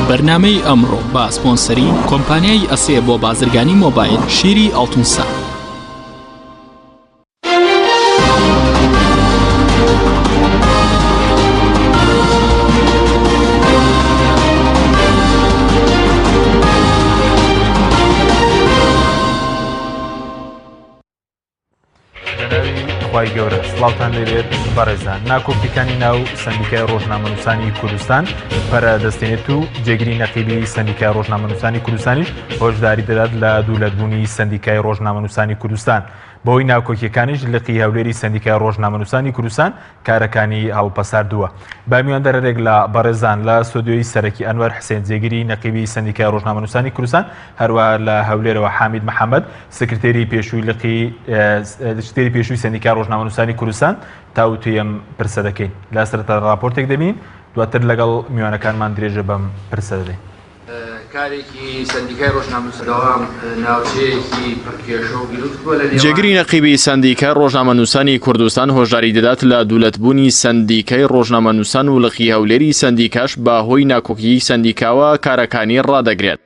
بەرنامەی ئەمڕۆ با سپۆنسەری کۆمپانیای ئەسێ بۆ بازرگانی مۆبایل شیری ئەڵتونسا. خی گەورە سڵاوتان لێبێت بەڕێزان ناکۆکیەکانی ناو سندیکای ڕۆژنامەنووسانی کوردستان پەرەدەستێنێت و جێگیری نەقیبی سندیکای ڕۆژنامەنووسانی کوردستانیش هۆشداری دەدات لە دوولەتبوونی سندیکای ڕۆژنامەنووسانی کوردستان. بۆی ناکۆکیەکانیش لقی هەولێری سندیکای ڕۆژنامەنووسانی کوردستان کارەکانی هەڵپەساردووە. با میواندەرێک لە بەڕێزان لە سۆدیۆی سەرەکی ئەنوەر حسێن جێگیری نەقیبی سندیکای ڕۆژنامەنووسانی کوردستان، هەروەها لە هەولێرەوە حامید محەممەد سکرتێری پێشووی پێشووی سندیکای ڕۆژنامەنووسانی کوردستان تاوتوی ئەم پرسە دەکەین. لە سەرەتا راپۆرتێک دەبین دواتر لەگەڵ میوانەکانمان درێژە بەم پرسە دەدەین. کارێکی سندیکای ڕۆژنامەنووسەداوام ناوچەیەکی پڕکێشە و گیرود بووە لە جێگیری نەقیبی سندیکای ڕۆژنامەنووسانی کوردستان هۆژاری دەدات لە دوولەتبوونی سندیکای ڕۆژنامەنووسان و لقی هەولێری سندیکاش بەهۆی ناکۆکیی سندیکاوە کارەکانی ڕادەگرێت.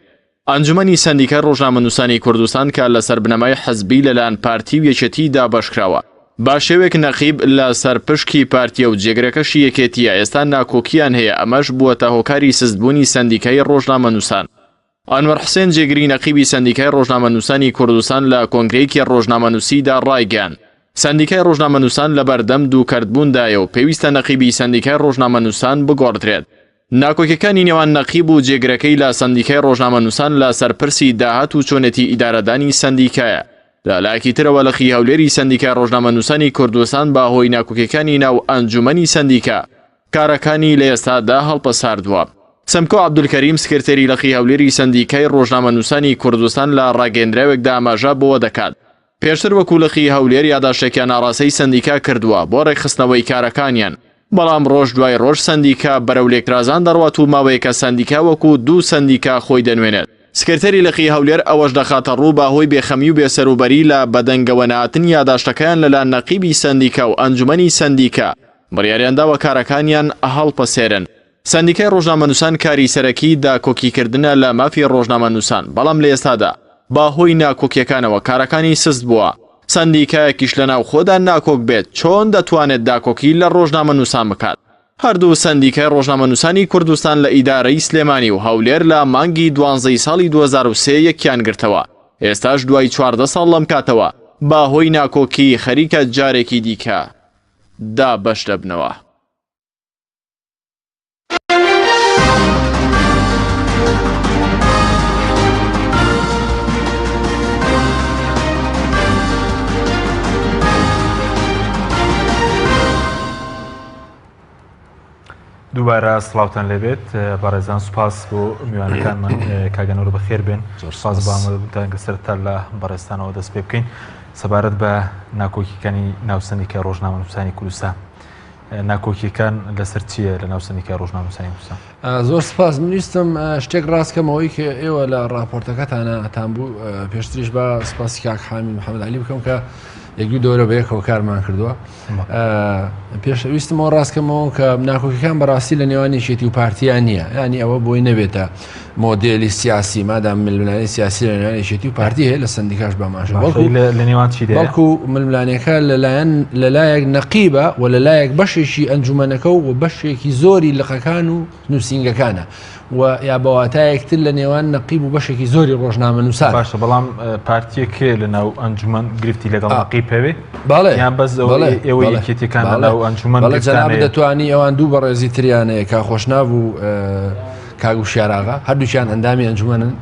ئەنجومەنی سندیکای ڕۆژنامەنووسانی کوردستان کە لەسەر بنەمای حەزبی لەلایەن پارتی و یەکێتی دابەشکراوە با شێوێک نەقیب لە سەرپشکی پارتیە و جێگرەکەشی یەکێتیە ئێستا ناکۆکییان هەیە. ئەمەش بووەتە هۆکاری سستبوونی سندیکای ڕۆژنامەنووسان. ئەنوەر حسێن جێگیری نەقیبی سندیکای ڕۆژنامەنووسانی کوردستان لە کۆنگرەیەکی ڕۆژنامەنووسیدا ڕایگەیاند سندیکای ڕۆژنامەنووسان لە بەردەم دووکەرتبووندایە و پێویستە نەقیبی سندیکای ڕۆژنامەنووسان بگۆڕدرێت. ناکۆکیەکانی نێوان نەقیب و جێگرەکەی لە سندیکای ڕۆژنامەنووسان لە سەرپرسی داهات و چۆنێتی ئیدارەدانی سندیکایە. لەلایەکی ترەوە لەخی هەولێری سندیکای ڕۆژنامەنووسانی کوردستان بەهۆی ناکۆکیەکانی ناو ئەنجومەنی سندیکا کارەکانی لە ئێستادا هەڵپەساردووە. سەمکۆ عەبدولکەریم سکرتێری لەخی هەولێری سندیکای ڕۆژنامەنووسانی کوردستان لە ڕاگەیەندراوێکدا ئاماژە بۆ دەکات پێشتر وەکو لەخی هەولێر یاداشتێکیان ناڕاستەی سندیکا کردووە بۆ ڕێکخستنەوەی کارەکانیان، بەڵام ڕۆژ دوای ڕۆژ سندیکا بەرەو لێکرازان دەڕوات و ماوەیەکە سندیکا وەکو دوو سندیکا خۆی دەنوێنێت. سکرتێری لەخی هەولێر ئەوەش دەخاتە ڕوو بەهۆی بێخەمی و بێسەروبەری لە بەدەنگەوە نهاتن یاداشتەکەیان لەلایەن نەقیبی سندیکا و ئەنجومەنی سندیکا بڕیاریانداوە کارەکانیان هەڵپەسێرن. سندیکای ڕۆژنامەنووسان کاری سەرەکی داکۆکیکردنە لە مافی ڕۆژنامەنووسان، بەڵام لە ئێستادا بەهۆی ناکۆکیەکانەوە کارەکانی سست بووە. سندیکایەکیش لەناو خۆدا ناکۆک بێت چۆن دەتوانێت داکۆکی لە ڕۆژنامەنووسان بکات. هەردوو سندیکای ڕۆژنامەنووسانی کوردستان لە ئیدارەی سلێمانی و هەولێر لە مانگی 12 ساڵی 2023 یەکیان گرتەوە. ئێستاش دوای 14 ساڵ لەم کاتەوە بەهۆی ناکۆکی خەریکە جارێکی دیکە دابەش دەبنەوە. دووبارە سڵاوتان لێبێت بەڕێزان، سوپاس بۆ میوانەکانمان کاگەنەوە بەخێر بێن. سپاس بۆ ئامادەبوونتان سەرتا لە بەڕێستانەوە دەست پێ بکەین سەبارەت بە ناکۆکیەکانی ناو سندیکای ڕۆژنامەنووسانی کوردستان. ناکۆکیەکان لەسەر چییە لە ناو سندیکای ڕۆژنامەنووسانی کوردستان؟ زۆر سپاس. منویستم شتێک ڕاستکەمەوەی کە ئێوە لە راپۆرتەکەتانە ئەتان بوو پێشتریش بە سپاسی کاک حامید محەممەد عەلی بکەم کە یەکی دۆرە بەیەکەوە کارمان کردووە. پێشویستمەوە ڕاستکەمەوە کە ناکۆکیەکان بەڕاستی لە نێوانی یەکێتی و پارتیان نییە، ینی ئەوە بۆی نەبێتە مۆدێلی سیاسی مادام ململانی سیاسی لە نێوانی یەکێتی و پارتی هەیە لە سندیکاش بەماشە، بەڵکو ململانەکە لەلایەک نەقیبە و لەلایەک بەشێکی ئەنجومەنەکە و بەشێکی زۆری لقەکان و نووسینگەکانە و یا بەواتایەکتر لە نێوان نەقیب و بەشێکی زۆری ڕۆژنامەنووسان. باشە، بەڵام پارتیەکێ لە ناو ئەنجومەن گرفتی لەگەڵ نەقیب هەوێ؟ بەڵێ، یان بەس ئێوە یەکێتیەکان لە ناو ئەنجومەن دەتوانی ئەوان دوو بەڕێزی تریانەیە کا خۆشناو و کاگوشیاراغا هەردووچیان ئەندامی ئەنجومەنن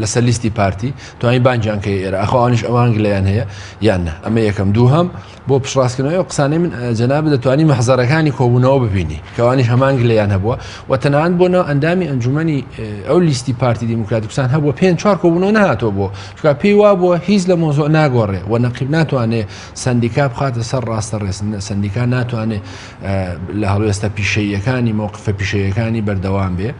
لەسەر لیستی پارتی، توانی بانجیان کە ئێرە ئەخوانیش ئەوان گلەیان هەیە یان نە. ئەمە یەکەم. دووهەم بۆ پشڕاستکردنەوەی قسانەی من جەناب دەتوانی مەحزەرەکانی کۆبوونەوە ببینی کەوانیش هەمان گلەیان هەبووە و تەنانەت بۆ ناو ئەندامی ئەنجومەنی ئەو لیستی پارتی دیموکراتی کوردستان هەبووە 5-4 کۆبوونەوە نهاتەوە بۆ چونکە پێی وا بووە هیچ لە مۆزۆع ناگۆڕێ و نەقیب ناتوانێت سندیکا بخاتە سەر ڕاستە ڕێز، سندیکا ناتوانێت لە هەڵوێستە پیشەیەکانی مووقفە پیشەیەکانی بەردەوام بێ.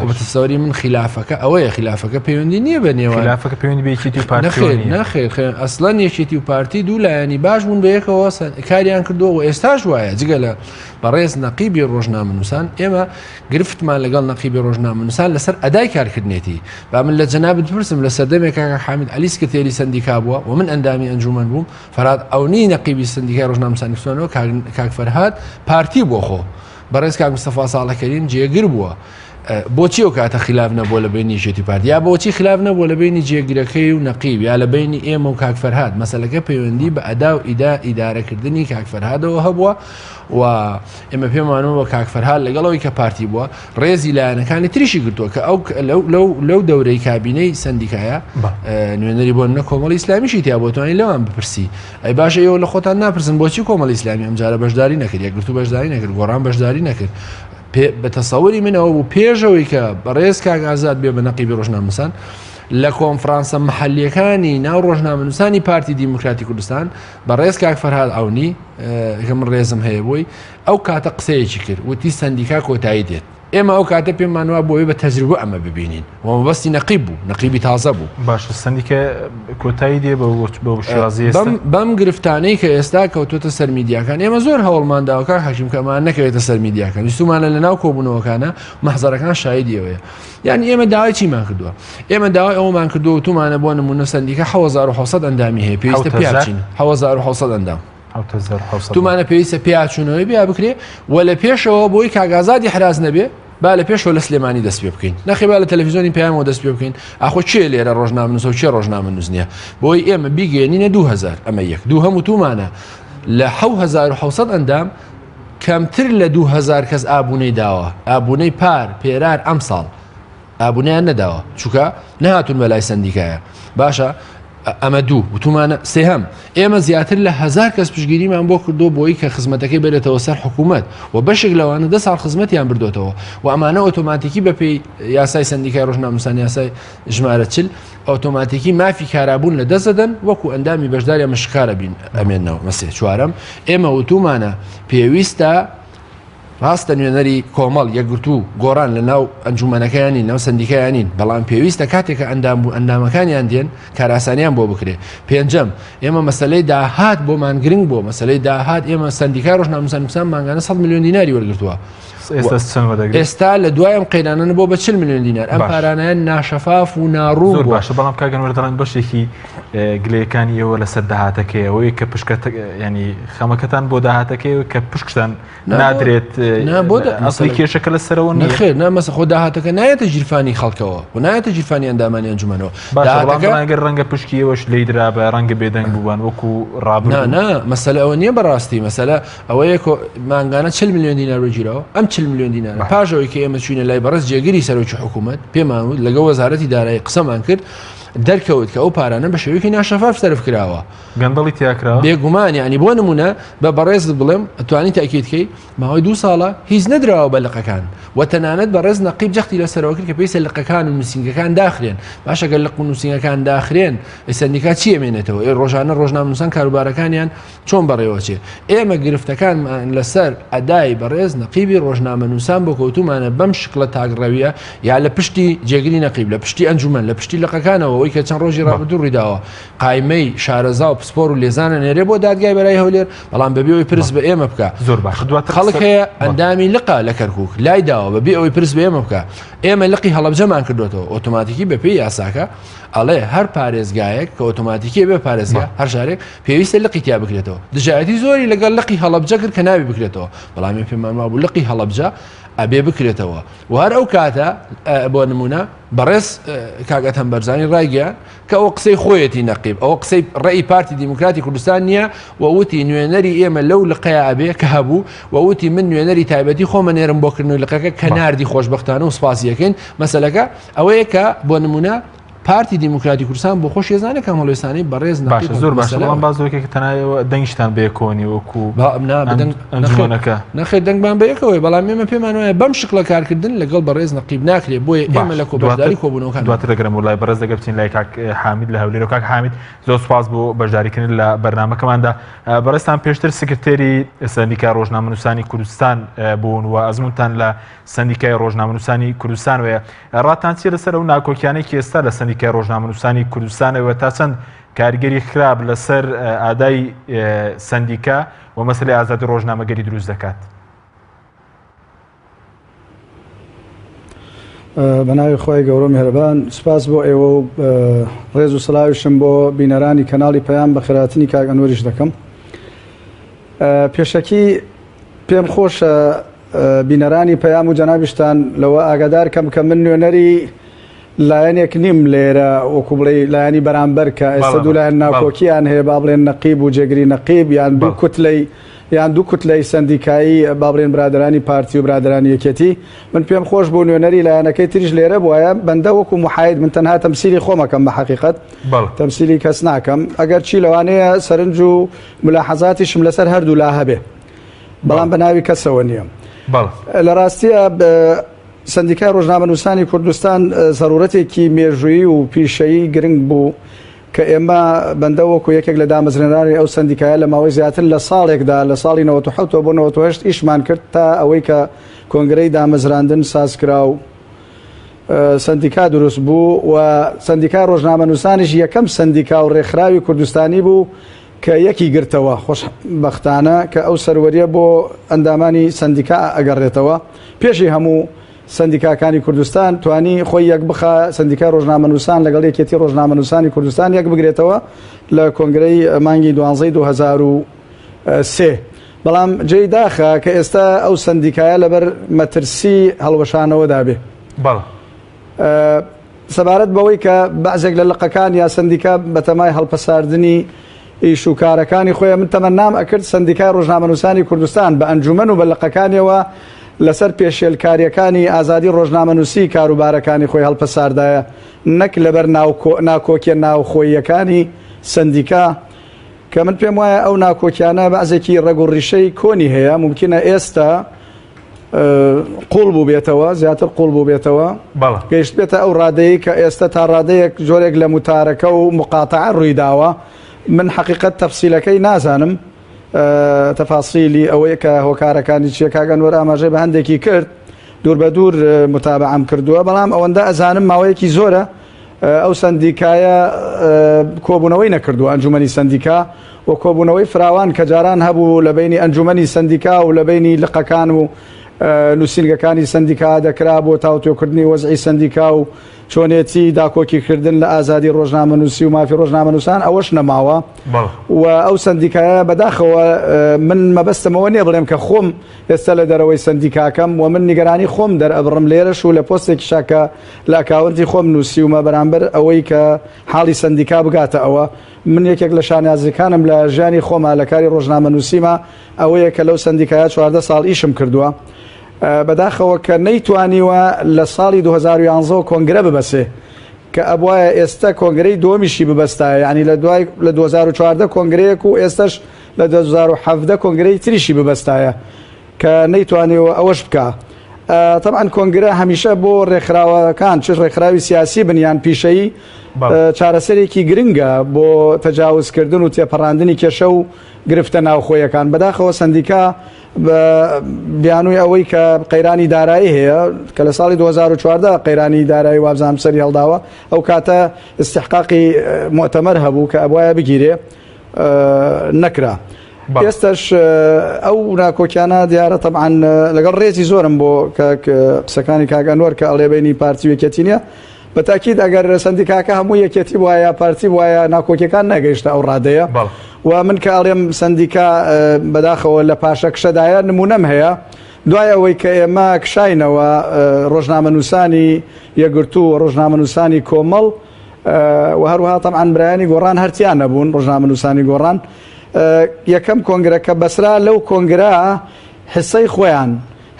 و بەتەسەوری من خلافەکە ئەوەیە، خلافەکە پێی پەیوەندی نییە بە نێوان خلافەکە پەیوەندی بە یەکێتی و پارتی نەخێر ئەسڵەن یەکێتی و پارتی دوو لایەنی باش بوون بە یەکەوە کاریان کردەوە و ئێستاش وایە جگە لە بەڕێز نەقیبی ڕۆژنامەنووسان ئێمە گرفتمان لەگەڵ نەقیبی ڕۆژنامەنووسان لەسەر ئەدای کارکردنێتی با من لە جەنابت پرسم لە سەردەمێک کاکە حامید عەلی سکرتێری سەندیکا بووە و من ئەندامی ئەنجومەن بووم فەرهاد ئەونی نەقیبی سەندیکای ڕۆژنامەنووسانی کوردستانەوە کاک فەرهاد پارتی بۆ خۆ بەڕێز کاک مستەفا ساڵحکەریم جێگر بووە بۆچی ئەو کاتە خلاف نەبووە لە بینی یەکێتی پارتی یا بۆچی خلاف نەبووە لە بینی جێگرەکەی و نەقیب یا لە بینی ئێمە و کاک فەرهاد مەسەلەکە پەیوەندی بە ئەدا و ئیدارەکردنی کاک فەرهادەوە هەبووە و ئێمە پێمانەوە کاک فەرهاد لەگەڵەوەی کە پارتی بووە ڕێزی لایەنەکانی تریشی گرتووە کە ئەو لەو دەورەی کابینەی سەندیکایە نوێنەری بۆ منە کۆمەڵی ئیسلامیشی تیا بۆ توانانی لەوان بپرسی ئەی باشە ئێوە لە خۆتان ناپرسن بۆچی کۆمەڵی ئیسلامی ئەمجارە بەشداری نەکرد یا گرتو بەشداری نەکرد گۆڕان بەشداری نەکرد بە تەسەوری منەوە بوو پێشەوەی کە بەڕێز کاک ئازاد بێ بە نەقیبی ڕۆژنامەنووسان لە کۆنفرانسە مەحەلیەکانی ناو ڕۆژنامەنووسانی پارتی دیموکراتی کوردستان بەڕێز کاک فەرهاد ئەونی کە من ڕێزم هەیە بووی ئەو کاتە قسەیەکی کرد وتی سەندیکا کۆتایی دێت ئێمە ئەو کاتە پێمانوە بۆی بە تەجروبە ئەمە ببینین ومەبەستی نەقیب بوو نەقیبی تازە بوو باشە سەندیکە کۆتایی دێ بە شێوازی بەم گرفتانەی کە ئێستا کەوتوتە سەر میدیاکان ئێمە زۆر هەوڵمانداوەکە حەکیم کەمان نەکەوێتە سەر میدیاکان ویستمانە لە ناو کۆبوونەوەکانە مەحزەرەکان شایدیەوەیە یعنی ئێمە داوای چیمان کردووە ئێمە داوای ئەومان کردو و تومانە بۆ نمونە سەندیکە 1600 ئەندامی هەیە پێویستە پێچین 1600 ئەندام تومانە پێویستە پێچوونەوەی بیا بکرێ و لە پێشەوە بۆی کاگازادی حراز نەبێ با لە پێشەوە لە سلێمانی دەست پێ بکەین نەخێبا لە تەلەڤیزیۆنی پەیامەوە دەست پێ بکەین ئاخۆ چێ لێرە ڕۆژنامەنووس و چێ ڕۆژنامەنووس نییە بۆی ئێمە بیگەێنینە 2000 ئەمە یەک دوو هەموو تومانە لە 1600 ئەندام کەمتر لە 2000 کەس ئابوونەی داوە ئابوونەی پار پێرار ئەم ساڵ ئابوونیان نەداوە چووکە نەهاتون بە لای سەندیکایە باشە ئەمە دوو وتومانە سێهەم ئێمە زیاتر لە 1000 کەس پشگیریمان بۆ کردو بۆی کە خزمەتەکەی بێتەوە سەر حکوومەت و بەشێک لەوانە 10 ساڵ خزمەتیان بردوێتەوە و ئەمانە ئۆتۆماتیکی بەپێی یاسای سەندیکای ڕۆژنامەنووسان یاسای ژمارە 40 ئۆتۆماتیکی مافی کارابوون لە دەستدەن وەکو ئەندامی بەشداری مشکارە بین ئەمێنەوە مەسێ چوارەم ئێمە وتومانە پێویستە ڕاستە نوێنەری کۆمەڵ یەکگرتو گۆڕان لە ناو ئەنجومەنەکەیانین ناو سندیکایانین بەڵام پێویستە کاتێکە ئەندام بوو ئەندامەکانیان دێن کاراسانیان بۆ بکرێ پێنجەم ئێمە مەسلەی داهات بۆمان گرنگ بۆ مەسلەی داهات ئێمە سندیکای ڕۆژنامەنووسان ماگانە 100 میلیۆن دیناری وەرگرتووە ئێستا لە دوایم قەیرانە بۆ بە 40 میلیۆن دینار ئەم پارانیان ناشەفاف و ناڕوو باشە بەڵام کاگەنوەر دەڵێن بەشێکی گلەیەکانی ئێوە لەسەر داهاتەکەیەوەی کە پشکەت ینی خەمەکەتان بۆ داهاتەکەی کە پشکتان نادرێت ئەسڵی کێشەکە لەسەرەوە نەخێر نامەسە خۆ داهاتەکە نایەتە ژیرفانی خەڵکەوە و نایەتە ژیرفانی ئەندامانی ئەنجومەنەوە ئەگەر ڕەنگە پشکیەوەش لێدرا بە ڕەنگە بێدەنگ بووان وەکو ڕابردوو مەسەلە ئەوە نییە بەڕاستی مەسەلە ئەوەیە مانگانە 40 میلیۆن دینار وەرگیرەوە ئەم 40 میلیۆن دینار پاژەوەی کە ئێمە چوینە لای بەڕێز جێگیری سەرۆکی حکوومەت پێمان وت لەگە وەزارەتی دارایی قسەمان کرد دەرکەوت کە ئەو پارانە بە شێوەیەکی ناشەفاف سەرف کراوە گەندەڵی تیاکراوە بێگومان ینی بۆ نمونە بە بەڕێز بڵێم ئەتوانی تاکیدکەی ماوەی 2 ساڵە هیچ نەدراوە بە لقەکان و تەنانەت بەڕێز نەقیب جەختی لەسەرەوە کرد کە پێویستە لقەکان و نووسینگەکان داخرێن باشە گەر لق و نووسینگەکان داخرێن سەندیکا چی ئەمێنێتەوە ڕۆژانە ڕۆژنامەنووسان کاروبارەکانیان چۆن بەڕێوەچێ ئێمە گرفتەکانمان لەسەر ئەدای بەڕێز نەقیبی ڕۆژنامەنووسان بۆ کەوتومانە بەم شکلە تاگڕەویە یا لە پشتی جێگیری نەقیب لە پشتی ئەنجومەن لە پشتی لقەکانەوە ئەوەی کە چەند ڕۆژی ڕابردوو ڕوویداوە قایمەی شارەزا و پسپۆر و لێزانە نێرێ بۆ دادگای بەلای هەولێر بەڵام بەبێ ئەوەی پرس بە ئێمە بکە زۆر باش خەڵک هەیە ئەندامی لقە لە کەرکووک لای داوە بەبێ ئەوەی پرس بە ئێمە بکە ئێمە لقی هەڵەبجەمان کردوێتەوە ئۆتۆماتیکی بەپێی یاساکە ئەڵێ هەر پارێزگایەک کە ئۆتۆماتیکی بێ پارێزگا هەر شارێک پێویستە لقی تیا بکرێتەوە دژایەتی زۆری لەگەڵ لقی هەڵەبجە کرد کە ناوی بکرێتەوە بەڵام پێمان وابوو لقی هەڵەبجە ئەبێ بکرێتەوە و هەر ئەو کاتە بۆ نمونە بەڕێز کاگەت هەمبەرزانی ڕایگەیان کە ئەو قسەی خۆیەتی نەقیب ئەوە قسەی ڕێی پارتی دیموکراتی کوردستان نییە و وتی نوێنەری ئێمە لەو لقەیە ئەبێ کە هەبوو و وتی من نوێنەری تایبەتی خۆمە نێرم بۆکردنەوەی لقەکە کە ناردی خۆشبەختانە و سپاسیەکەین مەسەلەکە ئەوەیە کە بۆ نمونە پارتی دیموکراتی کوردستان بۆ خۆش ێزانێک کەمەڵێستانی بەڕێز باشە زۆر باشە بەڵام بازۆکێک تەنایەوە دەنگشتان بەیەکۆنی وەکو ئەنجومەنەکە نەخێت دەنگمان بەیەکەوەی بەڵام ئێمە پێمان وایە بەم شکڵە کارکردن لەگەڵ بەڕێز نەقیب ناکرێت بۆیە ئێمە لە کۆبەرداری کۆبوونەوەکان دواتر دەگەرم وڵای بەڕێز دەگە بچین لای کاک حامید لە هەولێر و کاک حامید زۆر سوپاس بۆ بەشداریکردن لە بەرنامەکەماندا بەڕێستان پێشتر سکرتێری سەندیکای ڕۆژنامەنووسانی کوردستان بوون و ئەزمونتان لە سەندیکای ڕۆژنامەنووسانی کوردستانەوە ڕاتان چی لەسەر ئەو ناکۆکیانەی ئێستا لە سەندیکای ڕۆژنامەنووسانی کوردستانەوە تا چەند کارگەری خراپ لەسەر ئادای سەندیکا و مەسەلەی ئازادی ڕۆژنامەگەری دروست دەکات؟ بەناوی خۆی گەورە میهرەبان سپاس بۆ ئێوە و ڕێز و سڵاویشم بۆ بینەرانی کەناڵی پەیام بە خێراتنی کاک ئەنوەریش دەکەم. پێشەکی پێم خۆشە بینەرانی پەیام و جەنابیشتان لەوە ئاگادار کەم کە من نوێنەری لایەنێک نیم لێرە وەکو بڵێ لایەنی بەرامبەر کە ئێستا دوو لایەن ناکۆکییان هەیە با بڵێن نەقیب و جێگری نەقیب یان دوو کوتلەی سەندیکایی با بڵێن برادرانی پارتی و برادرانی یەکێتی. من پێم خۆش بۆ نوێنەری لایەنەکەی تریش لێرە بووایە بەندە وەکو محاید من تەنها تەمسیلی خۆمەکەم بە حەقیقەت تەمسیلی کەس ناکەم ئەگەر چی لەوانەیە سەرنج و ملاحەزاتیشم لەسەر هەردوو لا هەبێ بەڵام بە ناوی کەسەوە نییە. لە ڕاستیە سەندیکای ڕۆژنامەنووسانی کوردستان ضرورەتێکی مێژوویی و پیشەیی گرنگ بوو کە ئێمە بەندە وەکو یەکێک لە دامەزرێنانی ئەو سەندیکایە لە ماوەی زیاتر لە ساڵێکدا لە ساڵی 97 بۆ 98 ئیشمان کرد تا ئەوەی کە کۆنگرەی دامەزراندن سازکرا و سەندیکا دروست بوو و سەندیکای ڕۆژنامەنووسانیش یەکەم سەندیکا و ڕێکخراوی کوردستانی بوو کە یەکی گرتەوە خۆشبەختانە کە ئەو سەروەریە بۆ ئەندامانی سەندیکا ئەگەڕێتەوە. پێشی هەموو سەندیکاکانی کوردستان توانی خۆی یەک بخە سەندیکای ڕۆژنامەنووسان لەگەڵ یەکێتی ڕۆژنامەنووسانی کوردستان یەک بگرێتەوە لە کۆنگرەی مانگی 12 2003. بەڵام جێی داخە کە ئێستا ئەو سەندیکایە لەبەر مەترسی هەڵوەشانەوەدا بێ سەبارەت بەوەی کە بەعزێک لە لقەکان یا سەندیکا بەتەمای هەڵپەساردنی ئیش و کارەکانی خۆیان من تەمەنام ئەکرد سەندیکای ڕۆژنامەنووسانی کوردستان بە ئەنجومەن و بە لقەکانیەوە لەسەر پێشێلکاریەکانی ئازادی ڕۆژنامەنووسی کاروبارەکانی خۆی هەڵپەساردایە نەک لەبەر ناکۆکیە ناوخۆیەکانی سەندیکا کە من پێم وایە ئەو ناکۆکیانە بەعزێکی ڕێگ و ڕیشەی کۆنی هەیە ممکنە ئێستا قوڵ بوو بێتەوە زیاتر قوڵ بوو بێتەوە گەیشت بێتە ئەو ڕادەیە کە ئێستا تا ڕادەیەک جۆرێک لە متارەکە و مقاتعە ڕوویداوە. من حقیقت تەفسیلەکەی نازانم تەفاسیلی ئەوەیە کە هۆکارەکانی چیە کاگەنوەر ئاماژەی بە هەندێکی کرد دوور بە دوور متابعەم کردووە بەڵام ئەوەندە ئەزانم ماوەیەکی زۆرە ئەو سەندیکایە کۆبوونەوەی نەکردووە ئەنجومەنی سەندیکا و کۆبوونەوەی فراوان کە جاران هەبوو لە بینی ئەنجومەنی سەندیکا و لە بینی لقەکان و نووسینگەکانی سەندیکا دەکرا بۆ تاوتۆکردنی وەزعی سەندیکا و چۆنێتی داکۆکیکردن لە ئازادی ڕۆژنامەنووسی و مافی ڕۆژنامەنووسان ئەوەش نەماوە و ئەو سەندیکایە بەداخەوە من مەبەستمەوە نییە بڵێم کە خۆم ئێستا لە دەرەوەی سەندیکاکەم و من نیگەرانی خۆم دەرئەبڕم لێرەش و لە پۆستێکی شاکە لە ئەکاونتی خۆم نووسیومە بەرامبەر ئەوەی کە حاڵی سەندیکا بگاتە ئەوە. من یەکێک لە شانازەکانم لە ژیانی خۆمە لە کاری ڕۆژنامەنووسیمە ئەوەیە کە لەو سەندیکایە 14 ساڵ ئیشم کردووە بەداخەوە کە نەیتوانیوە لە ساڵی 2011 کۆنگرە ببەسێ کە ئەبوایە ئێستا کۆنگرەی دووەمیشی ببەستایە یعنی لە 2014 کۆنگرەیەک و ئێستش لە 2017 کۆنگرەی تریشی ببەستایە کە نەیتوانیەوە ئەوەش بکە. طبعا کۆنگرە هەمیشە بۆ ڕێکخراوەکان چ ڕێکخراوی سیاسی بنیان پیشەیی چارەسەرێکی گرنگە بۆ تەجاوزکردن و تێپەڕاندنی کێشە و گرفتە ناوخۆیەکان. بەداخەوە سەندیکا بیانووی ئەوەی کە قەیرانی دارایی هەیە کە لە ساڵی 2014 قەیرانی دارایی وابزانام سەری هەڵداوە ئەو کاتە استحقاقی مؤتەمەر هەبوو کە ئەبوایە بگیرێ نەکرا. ئێستش ئەو ناکۆکیانە دیارە طبعاً لەگەڵ ڕێزی زۆرم بۆ قسەکانی کاگەنوەر کە ئەڵێ بینی پارتی و یەکێتی نییە بەتاکید ئەگەر سەندیکاکە هەموو یەکێتی وایە پارتی وایە ناکۆکیەکان نەگەیشتە ئەو ڕادەیە و من کە ئەڵێم سەندیکا بەداخەوە لە پاشە کشەدایە نمونەم هەیە دوای ئەوەی کە ئێمە کشاینەوە ڕۆژنامەنووسانی یەکگرتوو و ڕۆژنامەنووسانی کۆمەڵ و هەروەها طبعاً برایانی گۆڕان هەرتیان نەبوون ڕۆژنامەنووسانی گۆڕان یەکەم کۆنگرە کە بەسرا لەو کۆنگرە حسەی خۆیان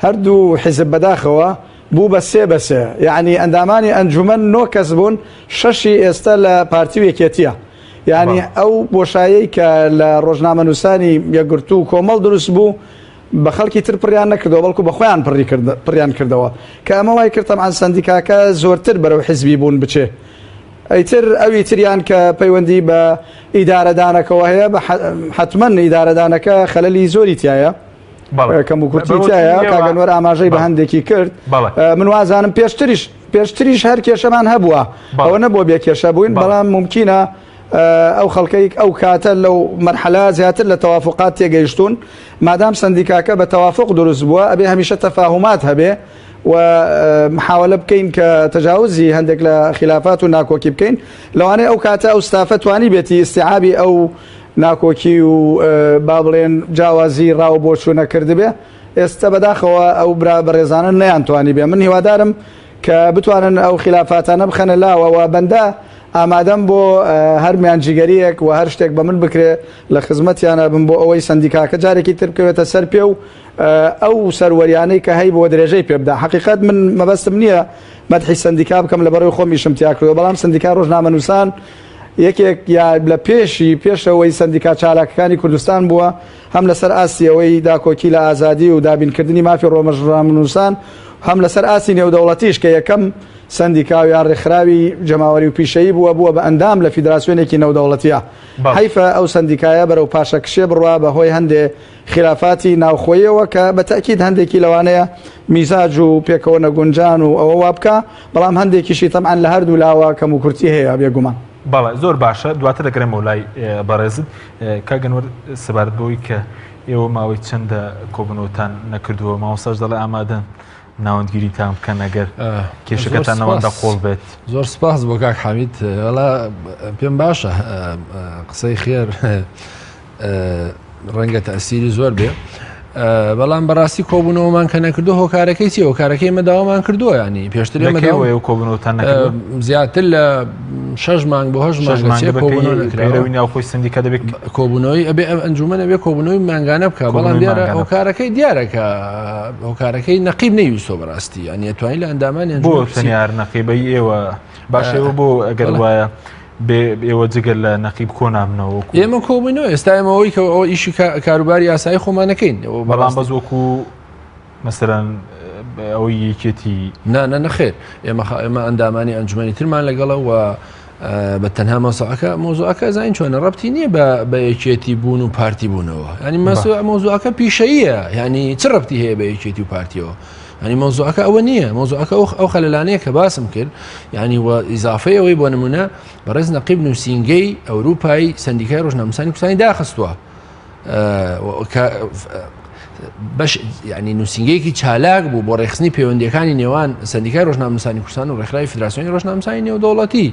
هەردوو حیزب بەداخەوە بوو بە سێ یعنی ئەندامانی ئەنجومەن 9 کەس بوون 6 ئێستا لە پارتی وێکێتیە یعنی ئەو بۆشایی کە لە ڕۆژنامە نووسانی یەکگرتو و کۆمەڵ دروست بوو بە خەڵکی تر پڕیان نەکردەوە بەڵکو بە خۆیان پڕیان کردەوە کە ئەمە وای کردم ئەم سندیکاکە زۆرتر بەرەو حیزبی بوون بچێ ئەیتر ئەوی تریان کە پەیوەندی بە ئیدارەدانەکەەوە هەیە بە حتممە ئیدارەدانەکە خەلەلی زۆری تایە کەم و کورتیایە کاگەنوەر ئاماژەی بە هەندێکی کرد من وازانم پێشتریش هەر کێشەمان هەبووە ئەوە نەبووە بێ کێشە بووین بەڵام ممکنە ئەو خەڵکەیەک ئەو کاتە لەو مەرحەلا زیاتر لە تەوافقات تێگەیشتون مادام سندیکاکە بە تەوافق دروست بووە ئەبێ هەمیشە تەفاهمات هەبێ و محاولە بکەین کە تەجاوزی هەندێک لە خلافات و ناکۆکی بکەین لەوانەیە ئەو کاتە ئەو ستافە توانی بێتی استیعابی ئەو ناکۆکی و با بڵێن جیاوازی ڕاو بۆ چوونە کردبێ ئێستا بەداخەوە ئەو برا بەڕێزانە نەیانتوانی بێ من هیوادارم کە بتوانن ئەو خلافاتانە بخەنە لاوەوە بەندە ئامادەم بۆ هەر میانجیگەریەک و هەر شتێک بە من بکرێ لە خزمەتیانە بم بۆ ئەوەی سندیکاکە جارێکی تر بکەوێتە سەر پێ و ئەو سەروەریانەی کە هەی بۆ درێژەی پێ بدا حقیقت من مەبەستم نییە مەدحی سندیکا بکەم لە بەڕێوەی خۆم ئیشم تیا کردەوە بەڵام سندیکا ڕۆژنامە نووسان یەکێک یا لە پێشەوەی سندیکا چالاکەکانی کوردستان بووە هەم لەسەر ئاسیەوەی داکۆکی لە ئازادی و دابینکردنی مافی ڕۆژنامە نووسان هەم لەسەر ئاسی نێودەوڵەتیش کە یەکەم سندیکا و یان ڕێکخراوی جەماوەری و پیشەیی بووە بە ئەندام لە فیدراسیۆنێکی نێودەوڵەتیە حیفە ئەو سندیکایە بەرەو پاشەکشێ بڕوا بەهۆی هەندێ خلافاتی ناوخۆیەوە کە بە تەکید هەندێکی لەوانەیە میزاج و پێکەوە نەگونجان و ئەوە وا بکە بەڵام هەندێکیشی تەمعەن لە هەردوو لاوە کەم و کورتی هەیە بێگومان بەڵێ زۆر باشە دواتر دەگەڕێمە وڵای بەڕێزت کاگەنوەر سەبارەت بەوەی کە ئێوە ماوەی چەندە کۆبنەوەتان نەکردووە ماوەساش دەڵێ ئامادەن ناوەندگیری تام بکەن ئەگەر کێشەکەتان نەوەندە قۆڵ بێت زۆر سپاس بۆ کاک حەمید وەڵا پێم باشە قسەی خێر ڕەنگە تەئسیری زۆر بێ بەڵام بەڕاستی کۆبوونەوەمان کە نەکردو هۆکارەکەی چی هۆکارەکەی مەداوامان کردووە ینی پێشتر کۆبنەوەتان زیاتر لە 6 مانگ بۆ 8 مانگەوەی ناوخۆی سندیکا دەبێت کۆبوونەوەی ئەبێ ئەنجومەنە بێ کۆبوونەوەی مانگانە بکە بەڵام دیارە هۆکارەکەی دیارەکە هۆکارەکەی نەقیب نەیویستۆ بەڕاستی ینی ئەتوانین لە ئەندامانی بۆ تەنیار نەقیبەی ئێوە باشەوە بۆ ئەگەر وایە ئێوە جگەل لە نەقیب کۆ نابنەوە ئێمە کۆبوونەوە ئێستا ئێمەوەی کە ئەو ئیشی کاروباری یاسایی خۆمانەکەین بەڵام بەز وەکو مەسەرەن ئەوەی یەکێتی نەخێر ئێمە ئەندامانی ئەنجومەنی ترمان لەگەڵەوە بە تەنها مۆزوعەکە زین چۆنە ڕەبتی نییە بە یەکێتی بوون و پارتی بوونەوە ینی مۆزوعەکە پیشەییە ینی چ ڕەبتی هەیە بە یەکێتی و پارتیەوە ینی مۆزوعەکە ئەوە نییە مۆزوعەکە ئەو خەلەلانەیە کە باسم کرد ینی ئیزافەیەوەی بۆ نمونە بەڕێز نەقیب نووسینگەی ئەوروپایی سندیکای ڕۆژنامەنووسانی کوردستانی داخستووە باش ینی نووسینگەیەکی چالاک بوو بۆ ڕێخستنی پەیوەندیەکانی نێوان سندیکای ڕۆژنامەنووسانی کوردستان و ڕێکخراوی فیدراسیۆنی ڕۆژنامەنووسانی نێودەوڵەتی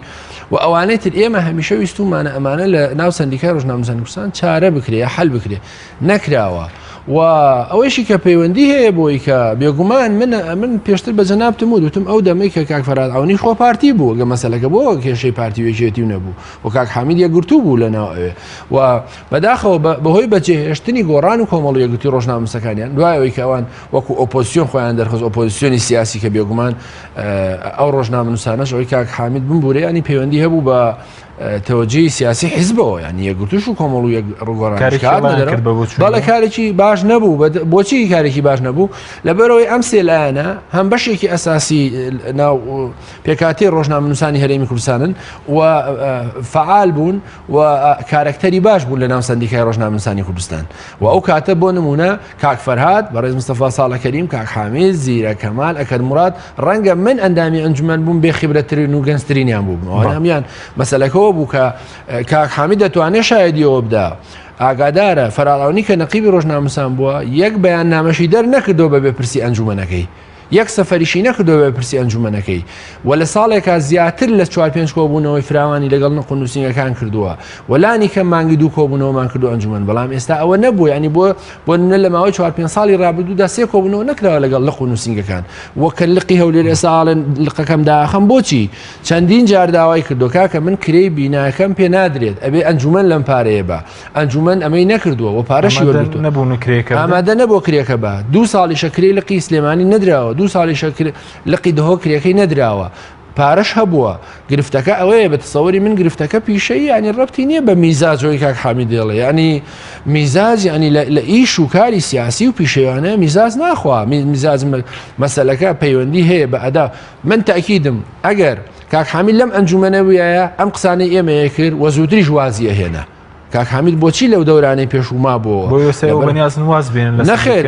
و ئەوانەی تر ئێمە هەمیشە ویستومانە ئەمانە لە ناو سندیکای ڕۆژنامەنووسانی کوردستان چارە بکرێ یا حەل بکرێ نەکراوە و ئەوەیشی کە پەیوەندی هەیە بۆی کە بێگومان من پێشتر بە جەنابتم و دوتم ئەو دەمەی کە کاک فەراد ئەوەی خۆ پارتی بوو گە مەسەلەکە بۆ کێشەی پارتی وێکێتی و نەبوو و کاک حەمید یەکگرتوو بوو لەناو ئەوێ و بەداخەوە بەهۆی بەجێهێشتنی گۆڕان و کۆمەڵ یەکگرتی ڕۆژنامەنووسەکانیان دوایەوەی کە ئەوان وەکو ئۆپۆزیسیۆن خۆیان دەرخست ئۆپۆزیسیۆنی سیاسی کە بێگومان ئەو ڕۆژنامەنووسانەش ئەوەی کاک حەمید بمبورێ ینی پەیوەندی هەبوو بە تەوەجهی سیاسی حیزبەوە ینی یەکگرتوش و کۆمەڵ و ڕۆگۆڕان کارێکی باش نەبوو بۆچی کارێکی باش نەبوو لەبەرەوەی ئەم سێلایەنە هەم بەشێکی ئەساسی ناو پێکاتی ڕۆژنامەنووسانی هەرێمی کوردستانن و فعال بوون و کارکتەری باش بوون لە ناو سندیکای ڕۆژنامەنووسانی کوردستان و ئەو کاتە بۆ نمونە کاک فەرهاد بەڕێز مستەفا ساڵح کەریم کاک حامید زیرە کەمال ئەکەد موراد ڕەنگە من ئەندامی ئەنجومەن بووم بێخیبرەترین و گەنجترینیان بووم هەمیان مەسەلەکەەوە بوو کە کاک حامید دەتوانێت شایەدیەوە بدا ئاگادارە فەراڵاونی کە نەقیبی ڕۆژنامەنووسان بووە یەک بەیان نامەشی دەرنەکردەوە بەبێ پرسی ئەنجومەنەکەی یەک سەفەریشی نەکردەوە بە پرسی ئەنجومەنەکەی و لە ساڵێکە زیاتر لە 4-5 کۆبوونەوەی فراوانی لەگەڵ نەقنووسینگەکان کردووە وەلانی کە مانگی 2 کۆبوونەوەمان کردو ئەنجومەن بەڵام ئێستا ئەوە نەبوو ینی بۆ نە لە ماوەی 4-5 ساڵی ڕابردوودا 3 کۆبوونەوە نەکراوە لەگەڵ لەقنووسینگەکان وەکە لقی هەولێر ئێساڵن لقەکەم داخەم بۆچی چەندین جار داوای کردو کاکە من کرێی بیناکەم پێ نادرێت ئەبێ ئەنجومەن لەم پارەیە بە ئەنجومەن ئەمەی نەکردووە و پارەشی وەرگرتووە ئامادە نەبوو کرێکە بە 2 ساڵیشە کرێی لقی سلێمانی نەدراوە 2 ساڵی شەکر لقی دهۆ کرێکەی نەدراوە پارەش هەبووە گرفتەکە ئەوەیە بە تەسەوەری من گرفتەکە پیشەی ینی ڕەبتی نییە بە میزاجۆی کاک حامید دێڵێ ینی میزاج ینی لە ئیش و کاری سیاسی و پیشەوانە میزاز ناخوا میزاز مەسەلەکە پەیوەندی هەیە بە ئەدا من تاکیدم ئەگەر کاک حامید لەم ئەنجومەنەویایە ئەم قسانەی ئێمەیە کرد وە زووتریش وازیە هێنا کاک حامید بۆچی لەو دەورانەی پێشوما نەخێر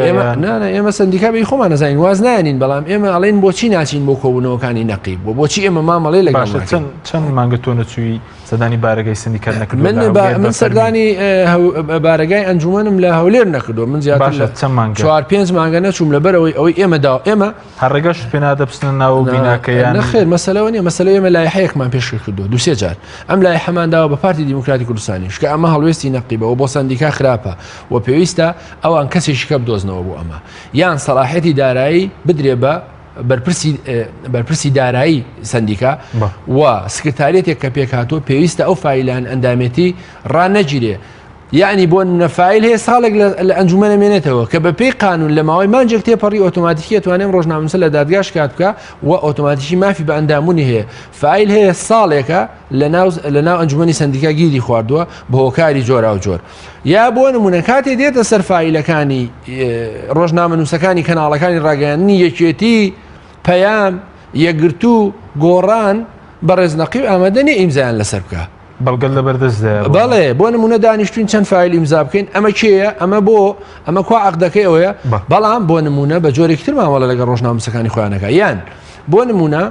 ئێمە سندیکا بی خۆمان نەزانین واز نانین بەڵام ئێمە ئەڵێن بۆچی ناچین بۆ کۆبوونەوەکانی نەقیب بۆ بۆچی ئێمە مامەڵێ لەگەڵ چەند مانگە تۆ نەچووی سەردانی بارگەی سندیکات نەکرد من سەردانی بارگای ئەنجومەنم لە هەولێر نەکردو من زیاتر 4-5 مانگە نەچووم لەبەرەوەی ئەوەی ئێمە هەڕێگەش پێ نادەبستن ناو بیناکەیان نەخێر مەسەلەوە نیە مەسەلە ئێمە لایحەیەکمان پێش کردو 2-3 جار ئەم لایحەمانداوە بە پارتی دیموکراتی کوردستانیش کە ئەمە هەڵوێستی نەقیبەوە بۆ سندیکا خراپە و پێویستە ئەوان کەسێکی کە بدۆزنەوە بۆ ئەمە یان سەلاحەتی دارایی بدرێ بە بەرپرسی دارایی سندیکا و سکرتارێتێک کە پێکهاتوە پێویستە ئەو فایلان ئەندامێتی ڕانەگیرێ یعنی بۆ نەفایل هەیە ساڵێک لە ئەنجومەنە مێنێتەوە کە بە پێی قانون لە ماوەی مانجێک تێپەڕی ئۆتۆماتیکی توانێم ڕۆژنامەنووسە لە دادگاش کات بکە و ئۆتۆماتیکی مافی بە ئەندامونی هەیە فایل هەیە ساڵێکە لە ناو ئەنجومەنی سندیکا گیری خواردووە بە هۆکاری جۆرا و جۆر یا بۆ نمونە کاتێ دێتە سەر فایلەکانی ڕۆژنامەنووسەکانی کەناڵەکانی ڕاگەیاندنی یەکێتی پەیام یەکگرتو گۆڕان بە ڕێزنەقیب ئامادەنی ئیمزایان لەسەر بکە بەڵگەل لە بەردەستدا بەڵێ بۆ نمونە دانیشتوین چەند فایل ئیمزا بکەین ئەمە کێیە ئەمە کوا عەقدەکەی ئەوەیە بەڵام بۆ نمونە بە جۆرێکتر مامەڵە لەگەڵ ڕۆژنامەنووسەکانی خۆیانەکە یان بۆ نمونە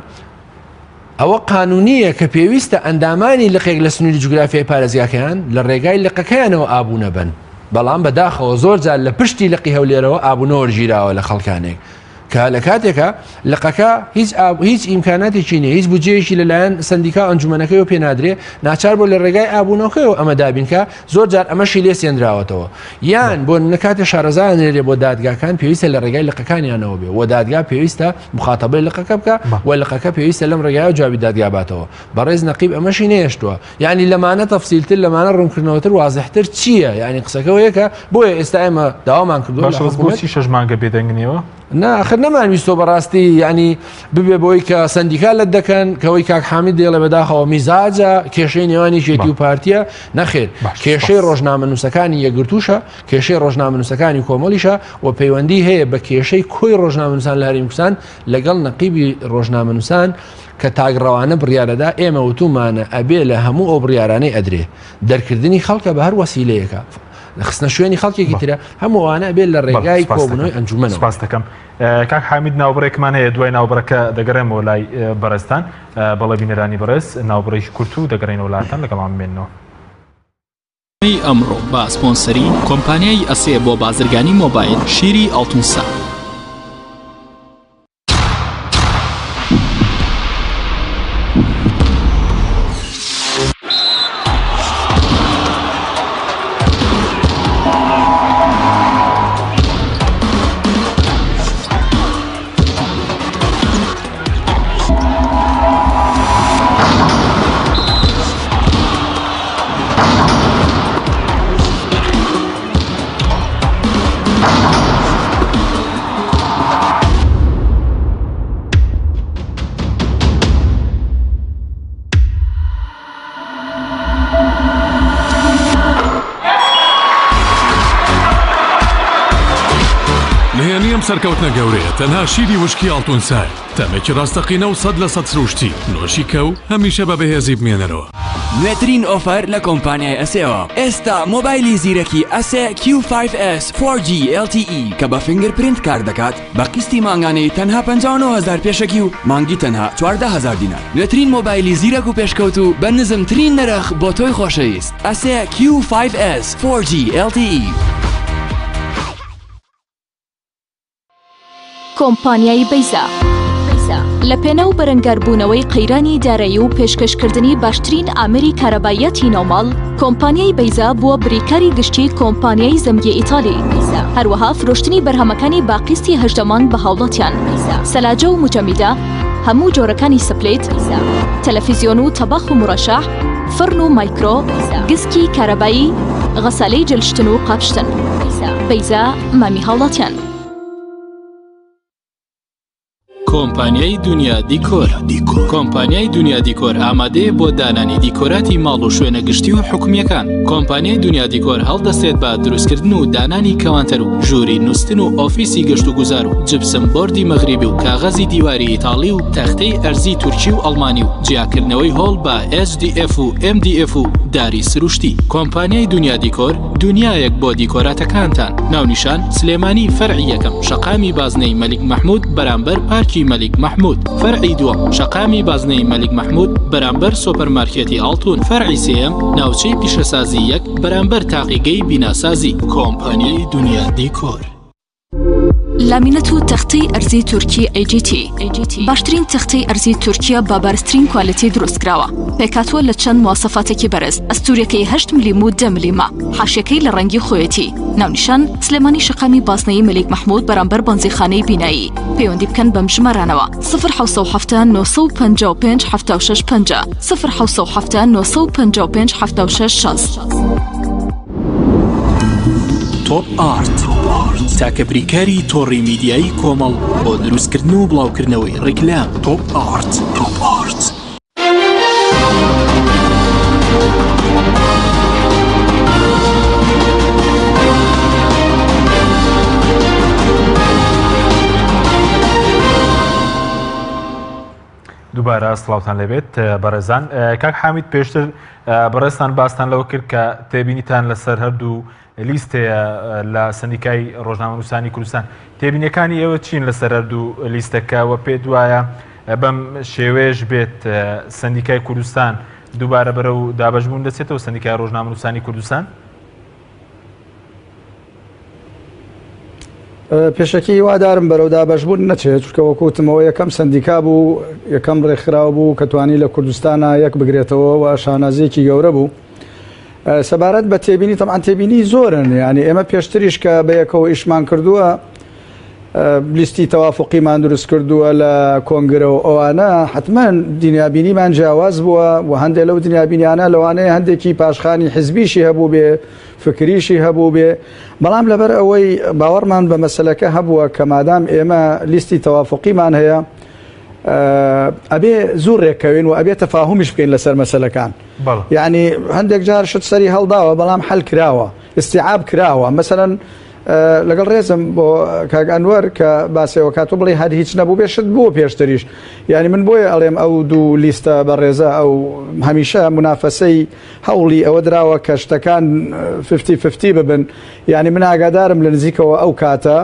ئەوە قانونیە کە پێویستە ئەندامانی لقێک لە سنووری جوگرافیای پارێزگاکەیان لە ڕێگای لقەکەیانەوە ئابوونە بن بەڵام بەداخەوە زۆر جار لە پشتی لقی هەولێرەوە ئابوونەوە ژیراوە لە خەڵکانێک کە لە کاتێکە لقەکە هیچ ئیمکاناتێکی نیە هیچ بودجەیەکی لەلایەن سندیکا ئەنجومەنەکەیەوە پێنادرێ ناچار بۆ لە ڕێگای ئابوونەوەکەیەوە ئەمە دابینکە زۆر جار ئەمەشی لێ سێنراوەتەوە یان بۆ نکاتێ شارەزایان نێرێ بۆ دادگاکان پێویستە لە ڕێگای لقەکانیانەوە بێ و دادگا پێویستە مخاتەبەی لقەکە بکە و لقەکە پێویستە لەم ڕێگایە جوابی دادگا باتەوە بەڕێز نەقیب ئەمەشی نێشتووە یعنی لەمانە تەفسیلتر لەمانە ڕوونکردنەوەتر وازحتر چییە یعنی قسەکەەوە یەکە بۆیە ئێستا ئێمە داوامان کردووە بۆچی 6 مانگە بێدەنگنیەوە ناخر نەمانویستۆ بەڕاستی ینی ببێ بۆی کە سندیکا لە دەکەن کەەوەی کاک حامید دێڵێ بەداخەوە میزاجە کێشەی نێوانی ژێتی و پارتیە نەخێر کێشەی ڕۆژنامەنووسەکانی یەکگرتووشە کێشەی ڕۆژنامەنووسەکانی کۆمەڵیشە و پەیوەندی هەیە بە کێشەی کۆی ڕۆژنامەنووسان لە هەرێمی کوردستان لەگەڵ نەقیبی ڕۆژنامەنووسان کە تاگڕەوانە بڕیارەدا ئێمە وتومانە ئەبێ لە هەموو ئەو بڕیارانەی ئەدرێ دەرکردنی خەڵکە بە هەر وەسیلەیەکە خستنە شوێنی خەڵکێکی ترە هەمووانە بێت لە ڕێگای کۆبوونەوەی ئەنجومەنەوە سپاس دەکەم کاک حامید ناوبڕێکمان هەیە دوای ناوبڕەکە دەگەڕێمەوە لای بەڕێستان بەڵێ بینەرانی بەڕێز ناوبڕێکی کورت و دەگەڕێنەوە وڵاتان لەگەڵمان بمێنەوە ئەمڕۆ با سپۆنسەری کۆمپانیای ئەسێ بۆ بازرگانی مۆبایل شیری ئەڵتونسا سەرکەوتنە گەورەیە تەنها شیری وشکی ئەڵتونسای تەمێکی ڕاستەقینە و 100% سروشتی نۆشی کە و هەمیشە بە بەهێزی بمێنەرەوە نوێترین ئۆفەر لە کۆمپانیای ئەسێەوە ئێستا مۆبایلی زیرەکی ئەسێ Q5S 4G LTE کە بە فینگرپرینت کار دەکات بە قستی مانگانەی تەنها 59,000 پێشەکی و مانگی تەنها 14,000 دینار نوێترین مۆبایلی زیرەک و پێشکەوت و بە نزمترین نرخ بۆ تۆی خۆشەویست ئەسێ Q5S 4G LTE کۆمپانیای بەیزا لە پێناو بەرەنگاربوونەوەی قەیرانی دارایی و پێشکەشکردنی باشترین ئامری کارەبایەتی ناوماڵ کۆمپانیای بەیزا بووە بریکاری گشتی کۆمپانیای زەمگی ئیتالی هەروەها فرۆشتنی بەرهەمەکانی باقیستی هەژدەمان بە هاوڵاتیان سەلاجە و مجەمیدە هەموو جۆرەکانی سپلێت تەلەڤیزیۆن و تەباخ و مڕەشەح فڕن و مایکرۆ گسکی کارەبایی غەسالەی جلشتن و قاپشتن بەیزا مامی هاوڵاتیان کۆمپانیای دنیا دیکۆر. کۆمپانیای دنیا دیکۆر ئامادەیە بۆ دانانی دیکۆراتی ماڵ و شوێنە گشتی و حکومیەکان. کۆمپانیای دنیا دیکۆر هەڵدەستێت بە دروستکردن و دانانی کەوانتەر و ژووری نووسن و ئۆفیسی گەشت و گوزار و جبسم بۆردی مەغریبی و کاغەزی دیواری ئیتاڵی و تەختەی ئەرزی تورکی و ئەڵمانی و جیاکردنەوەی هۆڵ بە HDF و MDF و داری سروشتی. کۆمپانیای دنیا دیکۆر دنیایەک بۆ دیکۆراتەکانتان. ناونیشان سلێمانی فەرعی یەکەم شەقامی بازنەی مەلیک مەحموود بەرامبەر پارکی مەلیک مەحموود. فەرعی دووەم شەقامی بازنەی مەلیک مەحموود بەرامبەر سۆپەرمارکێتی ئاڵتون. فەرعی سێیەم ناوچەی پیشەسازی یەک بەرامبەر تاقیگەی بیناسازی. کۆمپانیای دنیا دیکۆر. لامینەت و تەختەی ئەرزی تورکی AGT باشترین تەختەی ئەرزی تورکیا بە بەرزترین کوالیتی دروستکراوە. پێکاتوە لە چەند مواصفاتێکی بەرز. ئەستوورەکەی 8 ملم و 10 ملم. حاشیەکەی لە ڕەنگی خۆیەتی. ناونیشان سلێمانی شەقامی بازنەی مەلیک مەحموود بەرامبەر بەنزیخانەی بینایی. پەیوەندی بکەن بەم ژمارانەوە 0770 955 7650 0770 955 7660. تۆپ ئارت تاکە بریکاری تۆڕی میدیایی کۆمەڵ بۆ دروستکردن و بڵاوکردنەوەی ڕیکلام. تۆپ ئارت. دووبارە سڵاوتان لەبێت بەڕێزان. کاک حامید پێشتر بەڕێستان باستان لەوە کرد کە تێبینیتان لەسەر هەردوو لیستەیە لە سندیکای ڕۆژنامەنووسانی کوردستان. تێبینیەکانی ئێوە چین لەسەر هەردوو لیستەکەوە پێت وایە بەم شێوەیەش بێت سندیکای کوردستان دووبارە بەرەو دابەشبوون دەچێتەوە سندیکای ڕۆژنامەنووسانی کوردستان؟ پێشەکی وادارم بەرەو دابەشبوون نەچێت، چونکە وەکوتمەوە یەکەم سندیکا بوو، یەکەم ڕێکخراو بوو کە توانی لە کوردستانە یەک بگرێتەوە و شانازیەکی گەورە بوو. سەبارەت بە تێبینی تەمان تێبینی زۆرن، یعنی ئێمە پێشتریش کە بەیەکەوە ئیشمان کردووە لیستی تەوافقیمان دروست کردووە لە کۆنگرە و ئەوانە حتمما دنیابینیمان جیاواز بووە و هەندێک لەو دنیابینیانە لەوانەیە هەندێکی پاشخانی حزبیشی هەبوو بێ، فکریشی هەبوو بێ، بەڵام لەبەر ئەوەی باوەڕمان بە مەسەلەکە هەبووە کە مادام ئێمە لیستی تەوافقیمان هەیە ئەبێ زوو ڕێکەوین و ئەبێ تەفاهمیش بکەین لەسەر مەسەلەکان. یعنی هەندێک جار شت سەری هەڵداوە بەڵام حەل کراوە، استیعاب کراوە. مەسەلەن لەگەڵ ڕێزم بۆ کاک ئەنوەر کە باسەوە کاتۆ بڵێ هەر هیچ نەبوو بێ شت بوو پێشتریش. یعنی من بۆیە ئەڵێم ئەو دوو لیستە بە ڕێزە ئەو هەمیشە منافەسەی هەوڵی ئەوە دراوە کە شتەکان 50-50 ببن. یعنی من ئاگادارم لە نزیکەوە ئەو کاتە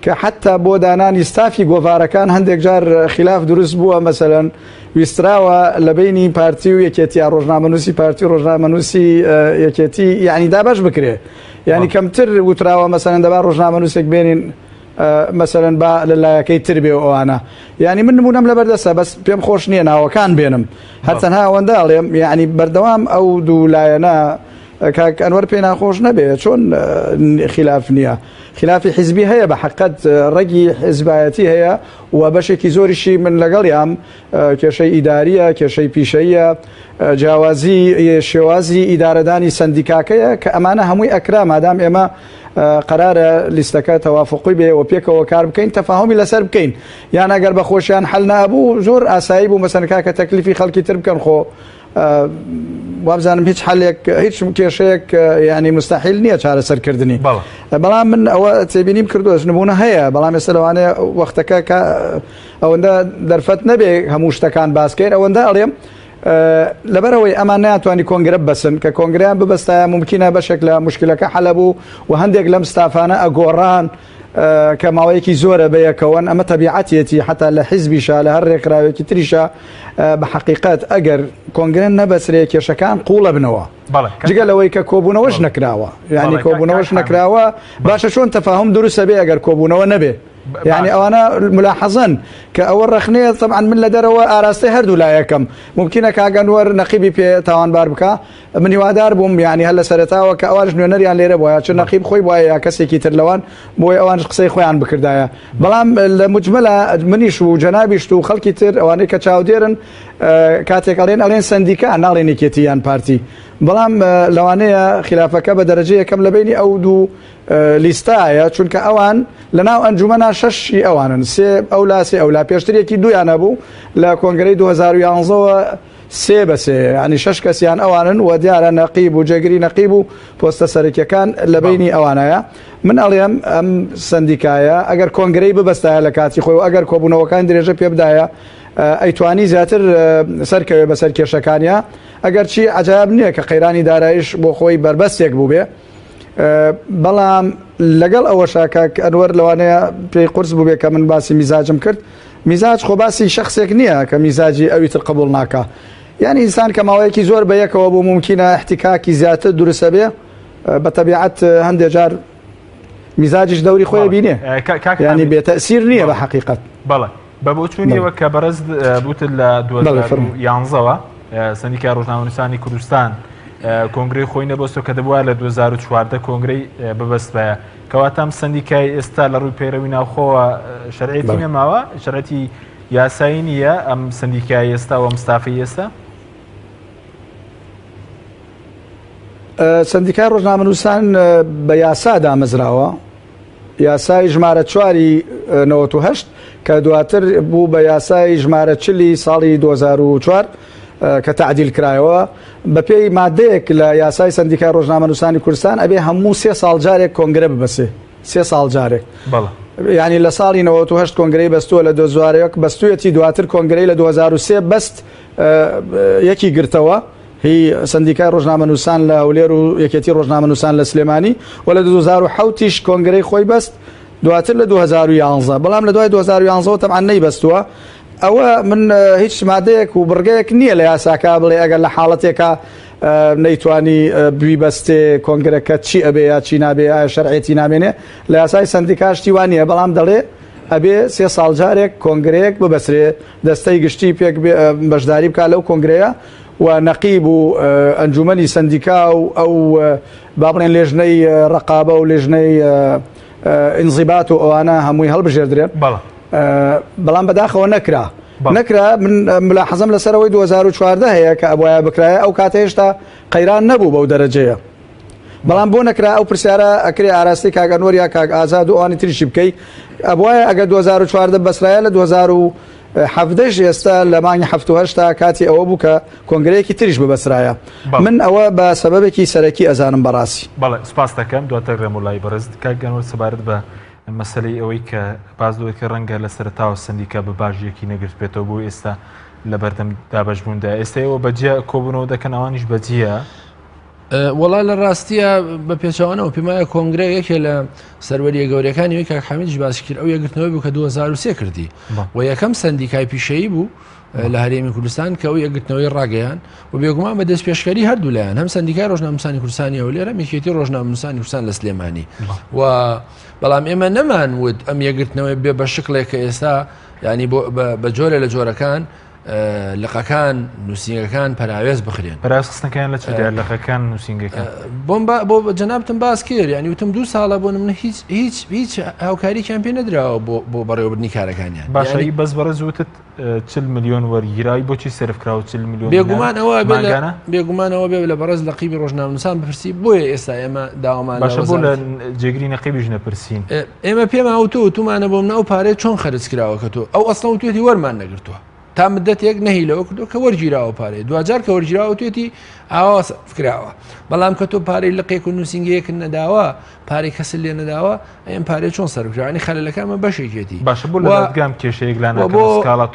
کە حتا بۆ دانانی ستافی گۆڤارەکان هەندێک جار خلاف دروست بووە، مەسەلەن ویستراوە لە بینی پارتی و یەکێتی ڕۆژنامەنووسی پارتی و ڕۆژنامەنووسی یەکێتی یعنی دابش بکرێ. یعنی کەمتر وتراوە مەسەلەن دەبا ڕۆژنامەنووسێک بێنین مەسەلەن با لەلایەکەی تر بێ ئەوانە. یعنی من نمونەم لەبەردەستە بەس پێم خۆش نییە ناوەکان بێنم، هەرچەندها ئەوەندە ئەڵێم یعنی بەردەوام ئەو دوو لایەنە کاک ئەنوەر پێ ناخۆش نەبێت، چۆن خلاف نییە، خلافی حزبی هەیە بە حقیقەت ڕەگی حزبایەتی هەیە و بەشێکی زۆریشی من لەگەڵیام کێشەی ئیداریە، کێشەی پیشەیە، جیاوازی شێوازی ئیدارەدانی سندیکاکەیە کە ئەمانە هەمووی ئەکرا مادام ئێمە قرارە لیستەکە تەوافقی بێ و پێکەوە کار بکەین تەفاهمی لەسەر بکەین. یان ئەگەر بە خۆشیان حەل نابوو زۆر ئاسایی بوو مەسەن کاکە تەکلیفی خەڵکی تر بکەن خۆ وابزانم هیچ حلێک هیچ کێشەیەک ینی مستحیل نییە چارەسەرکردنی. بەڵام من ئەوە تێبینیم کردووە نمونە هەیە، بەڵام ێستا لەوانەیە وەختەکە ئەوەندە دەرفەت نەبێ هەموو شتەکان باسکەین. ئەوەندە ئەڵێم لەبەرەوەی ئەمان ناتوانانی کۆنگرە ببەسن کە کۆنگریان ببەستایە ممکنە بەشێک لە مشکلەکە حەلە بوو و هەندێک لەم ستافانە ئەگۆڕان کە ماوەیەکی زۆرە بەیەکەوەن. ئەمە تەبیعەتیەتی حتا لە حیزبیشە لە هەر ڕێکراوێکی تریشە بە حقیقەت ئەگەر کۆنگرن نەبەسرێ کێشەکان قوڵە بنەوە جگە لەوەی کە کۆبوونەوەش نەکراوە. یعنی کۆبوونەوەش نەکراوە باشە چۆن تەفاهم دروستە بێ ئەگەر کۆبوونەوە نەبێ. يعني أنا ملاحظا كأول رخنية طبعا من لدروا أراسته هردو لا يكم ممكن كأجنور نقيبي في توان باربكا من يوادار بوم يعني هلا سرتا وكأوالش نوري يعني ليرة بويا شو نقيب خوي بويا كسي كتير لوان بويا أوان قصي خوي عن بكردايا بلام المجملة منيش وجنابي شتو خل كتير أواني كتشاوديرن كاتك علين سنديكا نالين كيتيان بارتي بلام لوانية خلافك بدرجة كم لبيني أو دو لیستایە چونکە ئەوان لەناو ئەنجومەنا شەشی ئەوانن سێ ئەولا سێ ئەولا پێشترێکی دویانە بوو لە کۆنگرەی 2011ەوە سێ بەسێ ینی شەش کەسیان ئەوانن و دیارە نەقیب و جێگری نەقیب و پۆستە سەرەکیەکان لە بینی ئەوانایە من ئەڵێم ئەم سندیکایە ئەگەر کۆنگرەی ببەستایە لە کاتی خۆی و ئەگەر کۆبوونەوەکان درێژە پێ بدایە ئەیتوانی زیاتر سەرکەوێ بەسەر کێشەکانیە ئەگەر چی عجایب نییە کە قەیرانی دارایش بۆ خۆی بربەستێک بوو بێ بەڵام لەگەڵ ئەوەشا کە ئەنوەر لەوانەیە پێی قورس بوو بێ کە من باسی میزاجم کرد میزاج خۆ باسی شخصێک نییە کە میزاجی ئەویتر قبول ناکە یعنی ئینسان کە ماوەیەکی زۆر بە یەکەوە بوو ممکنە احتیکاکی زیاتر دروستە بێ بە تەبیعەت هەندێک جار میزاجش دەوری خۆی بینێ ینی بێتەسیر نییە بە حقیقت بەڵێ بە بۆچوونیەوە کە بەرز بوتە لە 2011ەوە سندیکای ڕۆژنامەنووسانی کوردستان کۆنگرەی خۆی نەبەستەوە کە دەبووە لە 2014 کۆنگرەی ببەستبایە کەواتەم سندیکای ئێستا لە ڕووی پەیڕەوی ناوخۆوە شەرعێتی نەماوە شەرعەتی یاسایی نییە ئەم سندیکای ئێستا و مستافی ئێستا سندیکای ڕۆژنامەنووسان بە یاسا دامەزراوە یاسای ژمارە 4 98 کە دواتر بوو بە یاسای ژمارە 40 ساڵی 2004 کە تعدیل کرایەوە بە پێی مادەیەک لە یاسای سندیکای ڕۆژنامەنووسانی کوردستان ئەبێ هەموو 3 ساڵ جارێک کۆنگرە ببەسێ 3 ساڵ جارێک ینی لە ساڵی 98 کۆنگرەی بەستووە لە 2001 بەستوویەتی دواتر کۆنگرەی لە 2023 بەست یەکی گرتەوە هی سندیکای ڕۆژنامەنووسان لە هەولێر و یەکێتی ڕۆژنامەنووسان لە سلێمانی و لە 2007 کۆنگرەی خۆی بەست دواتر لە 2011 بەڵام لە دوای 2011 تەمان نەیبەستووە ئەوە من هیچ مادەیەک و بڕگەیەک نییە لە یاساکە بڵێ ئەگەر لە حاڵەتێکە نەیتوانی بیبەستێ کۆنگرەکە چی ئەبێ یا چی نابێ شەرعێتی نامێنێ لە یاسای سندیکاشتی وانە بەڵام دەڵێ ئەبێ 3 ساڵ جارێک کۆنگرەیەک ببەسرێ دەستەی گشتی پێک بەشداری بکات لەو کۆنگرەیە و نەقیب و ئەنجومەنی سندیکا و ئەو با بڵێن لێژنەی ڕقابە و لێژنەی ئینزیبات و ئەوانە هەمووی هەڵبژێردرێن بەڵام بەداخەوە نەکرا من ملاحەزەم لەسەرەوەی 2014 هەیە کە ئەبوایە بکرایە ئەو کاتە هێشتا قەیران نەبوو بەو دەرەجەیە بەڵام بۆ نەکرا ئەو پرسیارە ئەکرێ ئاراستی کاک ئەنوەر یا کاک ئازاد و ئەوانی تریشی بکەی ئەبوایە ئەگەر 2014 بەسرایە لە 2017 ئێستا لە مانگی 1970 کاتی ئەوە بوو کە کۆنگرەیەکی تریش ببەسرایە من ئەوە بە سەبەبێکی سەرەکی ئەزانم بەڕاستی بەڵێ سپاس دەکەم دواتر ڕێموڵای بەڕێز کاک ئەنوەر سەبارەت بە مەسەلەی ئەوەی کە باز دەوێت کە ڕەنگە لە سەرتاوە سندیکا بە باشیەکی نەگرت بێتەوە بۆ ئێستا لە بەردەم دابەشبووندا ئێستا ئەوە بەجێ کۆبوونەوە دەکەن ئەوانیش بەجیە وەڵا لە ڕاستیە بە پێچەوانەوە پێمایە کۆنگرە یەکێ لە سەروەریە گەورەکانی وی کاک حەمیدیش باسی کرد ئەو یەکگرتنەوەی بوو کە 2023 کردی و یەکەم سندیکای پیشەیی بوو لە هەرێمی کوردستان کە ئەو یەکگرتنەوەی ڕاگەیان و بێگومان بە دەست پێشکەری هەردوو لایەن هەم سندیکای ڕۆژنامەنووسانی کوردستانی هەولێرە یەکێتی ڕۆژنامەنووسانی کوردستان لە سلێمانی و بەڵام ئێمە نەمانوت ئەم یەکگرتنەوەی بێ بە شکلێک کە ئێستا ینی بە جۆرە لە جۆرەکان لقەکان نووسنگەکان پەراوێز بخرێن پەراستەکان لە چدار لەقەکان نووسنگەکان بۆ جەنابتم باس کرد ینی وتم 2 ساڵە بۆ من هیچ هاوکاریان پێ نەدراوە بۆ بەڕێوەبردنی کارەکانیان باشایی بەس بەڕێز وتت 40 میلیۆن وەرگیرایی بۆچی سرفکراوە 40 میلیۆن بێگومانەوە بێ لە بەڕێز لەقیبی ڕۆژنامەنووسان بپرسی بۆیە ئێستا ئێمە داوامان باشە بۆ لە جێگری نەقیبیش نەپرسین ئێمە پێم تومانە بۆم ناو پارێ چۆن خەرج کراوە کە تۆ ئەو ئەسڵ توێتی وەرمان نەگرتووە تا مدەتێک نەهیلەوە کردو کە وەرگیراوە پارێ دوجار کە وەرگیراوە توێتی ئاوا فکراوە بەڵام کە تۆ پارەی لەقێک و نووسنگەیەک نەداوە پارەی کەسل لێ نەداوە ئەم پارێ چۆن سەرکراوانی خەلەکەمە بەشێکێتی باشە بۆ لەگام کێشەیەک لەناکەڵات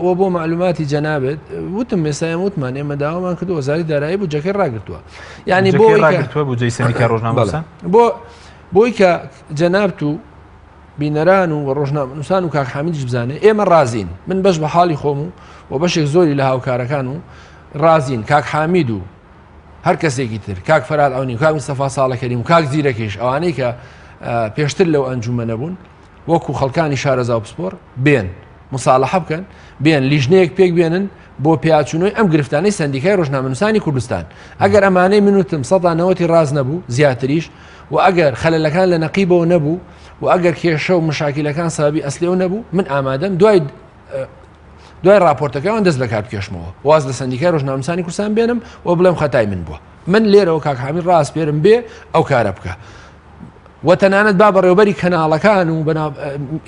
و بۆ معلوماتی جەنابێت وتم ئێستایم وتمان ئێمە داوامان کردو وەزاری دارایی بوو جەکەی ڕاگرتووە یعنی بۆ ڕاگرتووە بۆ جێی سندیکای ڕۆژنامەنووسان بۆی کە جەنابت و بینەران و ڕۆژنامەنووسان و کاک حەمیدیش بزانێ ئێمە ڕازین من بەش بە حاڵی خۆم و بەشێک زۆری لە هاوکارەکان و ڕازین کاک حامید و هەر کەسێکی تر کاک فەراد ئەونی و کاک مستەفا ساڵەکەریم و کاک زیرەکەش ئەوانەی کە پێشتر لەو ئەنجومەنە بوون وەکو خەڵکانی شارەزا و پسپۆر بێن مساڵەحە بکەن بێن لیژنەیەک پێک بێنن بۆ پیاچوونەوەی ئەم گرفتانەی سندیکای ڕۆژنامەنووسانی کوردستان ئەگەر ئەمانەی منوتم 190 ڕاز نەبوو زیاتریش و ئەگەر خەلەلەکان لە نەقیبەوە نەبوو و ئەگەر کێشە و مشاکلەکان سابی ئەسلێەوە نەبوو من ئامادەم دوای راپۆرتەکەیان دەست لە کار بکێشمەوە واز لە سندیکای ڕۆژنامەنووسانی کوردستان بێنم و بڵێم خەتای من بووە من لێرەوە کاک حەمید ڕاست پێرم بێ ئەو کارە بکە و تەنانەت با بەڕێوەبەری کەناڵەکان و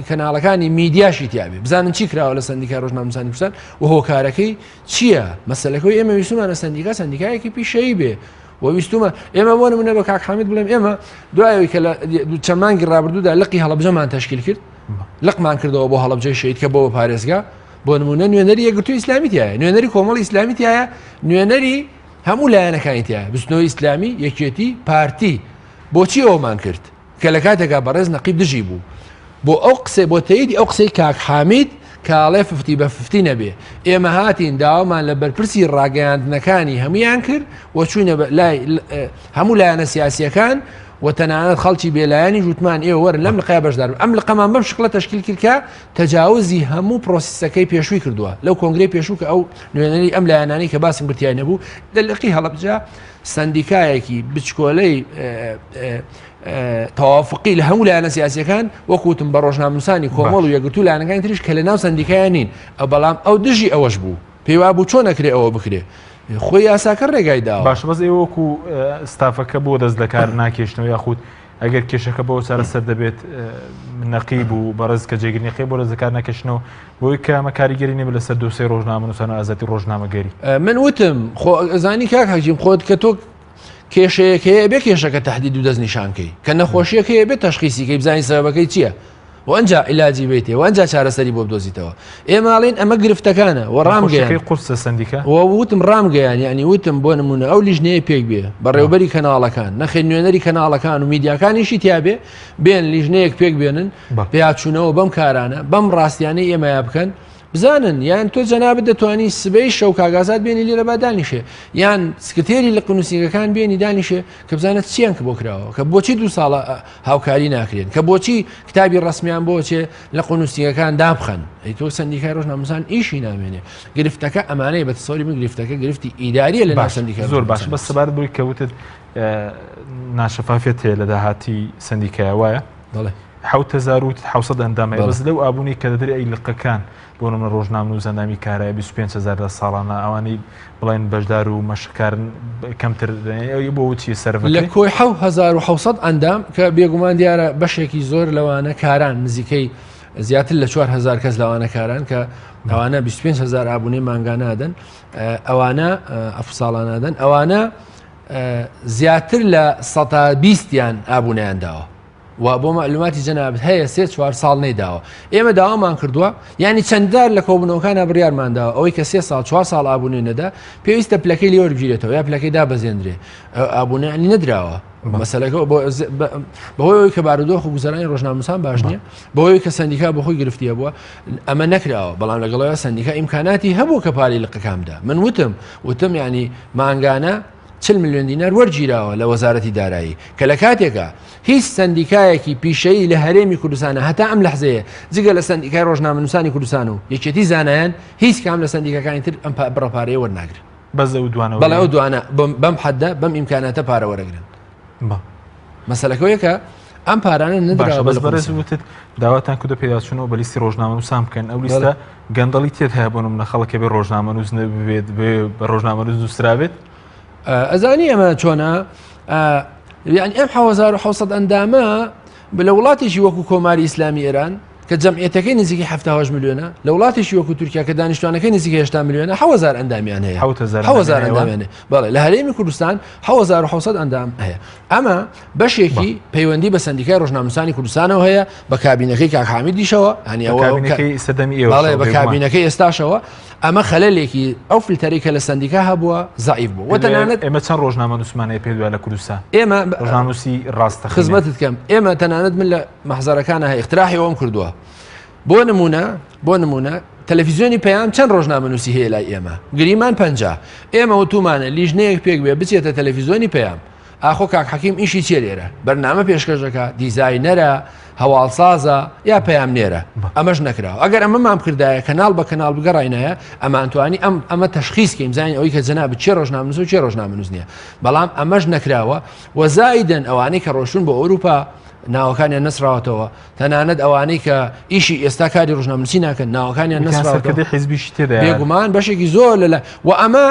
کەناڵەکانی میدیاشی تیاابێ بزانن چی کراوە لە سندیکای ڕۆژنامەنووسانی کوردستان و هۆکارەکەی چییە مەسەلەکەی ئێمە ویستمانە سندیکایەکی پیشەیی بێ و ویستمە ئێمە بۆ نمونە بە کاک حامید بڵێم ئێمە دوایەوەی کە لە چەند مانگی ڕابردوودا لقی هەڵەبجەمان تەشکیل کرد لقمان کردەوە بۆ هەڵەبجەی شەید کە بۆ پارێزگا بۆ نمونە نوێنەری یەکگرتووی ئیسلامی تایە نوێنەری کۆمەڵی ئیسلامی تایە نوێنەری هەموو لایەنەکانی تایە بستنەوەی ئیسلامی یەکێتی پارتی بۆچی ئەومان کرد کە لە کاتێکا بەڕێز نەقیب دژی بوو بۆ ئەو قسە بۆ تەیدی ئەو قسەی کاک حامید کاڵێ 50 بە 50 نەبێ ئێمە هاتین داوامان لە بەرپرسی ڕاگەیاندنەکانی هەمویان کرد و چوونە لای هەموو لایەنە سیاسیەکان و تەنانەت خەڵکی بێلایانی ژوتمان ئێوە وەرن لەم لقای بەشدار ئەم لقەمان بەم شکڵە تەشکیل کرد کە تەجاوزی هەموو پرۆسیسەکەی پێشووی کردووە لەو کۆنگرەی پێشوو کە ئەو نوێنەری ئەم لایەنانی کە باسم برتیای نەبوو لە لقی هەڵەبجە سندیکایەکی بچکۆلەی تەوافقی لە هەموو لایەنە سیاسیەکان وەکوتم بە ڕۆژنامەنووسانی کۆمەڵ و یەکگرتوو لایەنەکانی تریش کە لە ناو سندیکایان نین ئەو بەڵام ئەو دژی ئەوەش بوو پێیوا بوو چۆن نەکرێ ئەوە بکرێ خۆی یاساکە ڕێگای داوە باش بەس ئێ وەکو ستافەکە بۆ دەست لە کار ناکێشتنەوە یاخود ئەگەر کێشەکە بەەوە چارەسەر دەبێت نەقیب و بەڕێز کە جێگرنیقی بۆ دەست لە کار ناکەشتنەوە بۆی کە ئەمە کاریگەری نێ لەسەر دۆسەی ڕۆژنامەنووسان و ئازادی ڕۆژنامەگەری من وتم زانی کاک حەکیم خۆت کە تۆ کێشەیەکەیە بێ کێشەکە تهدید و دەست نیشانکەی کە نەخۆشیەکەیە بێت تەشخیصیکەی بزانین سەبەکەی چییە وانجا علاجی بێتێ وانجا چارەسەری بۆ بدۆزیتەوە ئێماڵین ئەمە گرفتەکانە و ڕامگەیان قورسە سندیکە وتم ڕامگەیان یعنی وتم بۆ نمونە ئەو لیژنەیە پێک بێ بەڕێوەبەری کەناڵەکان نەخێن نوێنەری کەناڵەکان و میدیاکانیشی تیابێ بێن لیژنەیەک پێک بێنن پێچوونەوە بەم کارانە بەم ڕاستیانەی ئێمەیە بکەن بزانن یان تۆ جەنابەت دەتوانی سبەی شەو کاگازات بێنی لێرە با دانیشێ یان سکرتێری لە قنووسنگەکان بێنی دانیشێ کە بزانێت چیان کە بۆ کراوە کە بۆچی 2 ساڵە هاوکاری ناکرێن کە بۆچی کتابی ڕسمیان بۆچێ لە قنووسنگەکان دابخەن ئەی تۆ سندیکای ڕۆژنامەنووسان ئیشی نامێنێ گرفتەکە ئەمانەیە بە تەسەوری من گرفتەکە گرفتی ئیداریە لە ناو سندیکای زۆر باش بە سەبارەت بۆی کەوتت ناشەفافیت هەیە لە داهاتی سندیکایە وایە دەڵێ 1970 ئەندامەیە بەس لەو ئابوونی کە دەدرێ ئەی لقەکان بۆ نمونە ڕۆژنامەنووس ئەندامی کارایە 25,000 ساڵانە ئەوانەی بڵێن بەشدار و مەشکارن کەمتر بۆ چی سەرڤ لە کۆی 1970 ئەندام کە بێگومان دیارە بەشێکی زۆر لەوانە کاران نزیکەی زیاتر لە 4,000 کەس لەوانە کاران کە ئەوانە 25,000 ئابوونەی مانگانادەن ئەوانە ئەفساڵانادەن ئەوانە زیاتر لە 120یان ئابوونیان داوە و بۆ معلوماتی جەنابەت هەیە 3-4 ساڵ نەیداوە ئێمە داوامان کردووە یعنی چەنددار لە کۆبوونەوەکانە بڕیارمانداوە ئەوەی کە 3 ساڵ 4 ساڵ ئابوونێ نەدا پێویستە پلەکەی لێوەرگیرێتەوە یا پلەکەی دابەزێنرێ ئابوونەیانی نەدراوە مەسەلەکە بەهۆی کە بارودۆخ و گوزەرانی ڕۆژنامەنووسان باش نییە بەهۆی کە سندیکا بەخۆی گرفتیە بووە ئەمە نەکراوە بەڵام لەگەڵەوە سندیکا ئیمکاناتی هەبوو کە پاری لقەکاندا من وتم ینی مانگانە 40 ملیۆن دینار وەرگیراوە لە وەزارەتی دارایی کە لە کاتێکە هیچ سندیکایەکی پیشەیی لە هەرێمی کوردستانە هەتا ئەم لەحزەیە جگە لە سندیکای ڕۆژنامەنووسانی کوردستان و یەکێتی زانایان هیچ کام لە سندیکەکانی تر ئەم بڕەپارەیە وەرناگرن بەز ئەو دوانە بەڵێ ئەو دوانە بەم حەدە بەم ئیمکاناتە پارە وەرەگرن مەسەلەکەوەیە کە ئەم پارانە نەدراوە بەس بەڕێز وتت داواتان کودە پێداچوونەوە بە لیستی ڕۆژنامەنووسان بکەن ئەو لیستە گەندەڵی تێت هەیە بۆ نمونە خەڵکە بێ ڕۆژنامەنووس نەبێت بە ڕۆژنامەنووس دووسرابێت ئەزانی ئەمە چۆنە یعنی ئەم 1970 ئەندامە لە وڵاتێکی وەکو کۆماری ئیسلامی ئێران کە جەمعیەتەکەی نزیکی 7 میلیۆنە لە وڵاتێکی وەکو تورکیا کە دانیشتوانەکەی نزیکی 8 میلیۆنە 1000 ئەندامیان هەیە 1000 ئەندامیان بەڵێ لە هەرێمی کوردستان 1970 ئەندام هەیە ئەمە بەشێکی پەیوەندی بە سندیکای ڕۆژنامەنووسانی کوردستانەوە هەیە بە کابینەکەی کاک حامیدیشەوە هەنی بە کابینەکەی ئێستاشەوە ئەمە خەلەلێکی ئەو فیلتەری کە لە سندیکا هەبووە زعیف بوو وتەنانەت ئێمە چەند ڕۆژنامەنووسمانەیە پێدووە لە کوردستان ئێمە ڕۆژنامەنووسی ڕاستە خزمەتت کەم ئێمە تەنانەت من لە مەحزەرەکانە هەیە اختراحی ئەوم کردووە بۆ نمونە تەلەڤیزیۆنی پەیام چەند ڕۆژنامەنووسی هەیە لای ئێمە گریمان 50 ئێمە وتومانە لیژنەیەک پێک بێ بچێتە تەلەڤیزیۆنی پەیام ئاخۆ کاک حەکیم ئیشی چێ لێرە بەرنامە پێشکەشەکە دیزاینەرە هەواڵسازە یا پەیامنێرە ئەمەش نەکراوە ئەگەر ئەمەمان کردایە کەناڵ بە کەناڵ بگەڕینایە ئەمانتوانی ئەمە تەشخیصکەین زانین ئەوەی کە جەنابەت چێ ڕۆژنامەنووس و چێ ڕۆژنامەنووس نییە بەڵام ئەمەش نەکراوە وەزایدن ئەوانەی کە ڕۆشتون بۆ ئەوروپا ناوەکانیان نەسراوەتەوە تەنانەت ئەوانەی کە ئیشی ئێستا کاری ڕۆژنامەنووسی ناکەن ناوەکانیان نەسراوەتەوە حیزبیشی تێدا بێگومان بەشێکی زۆر لە و ئەمە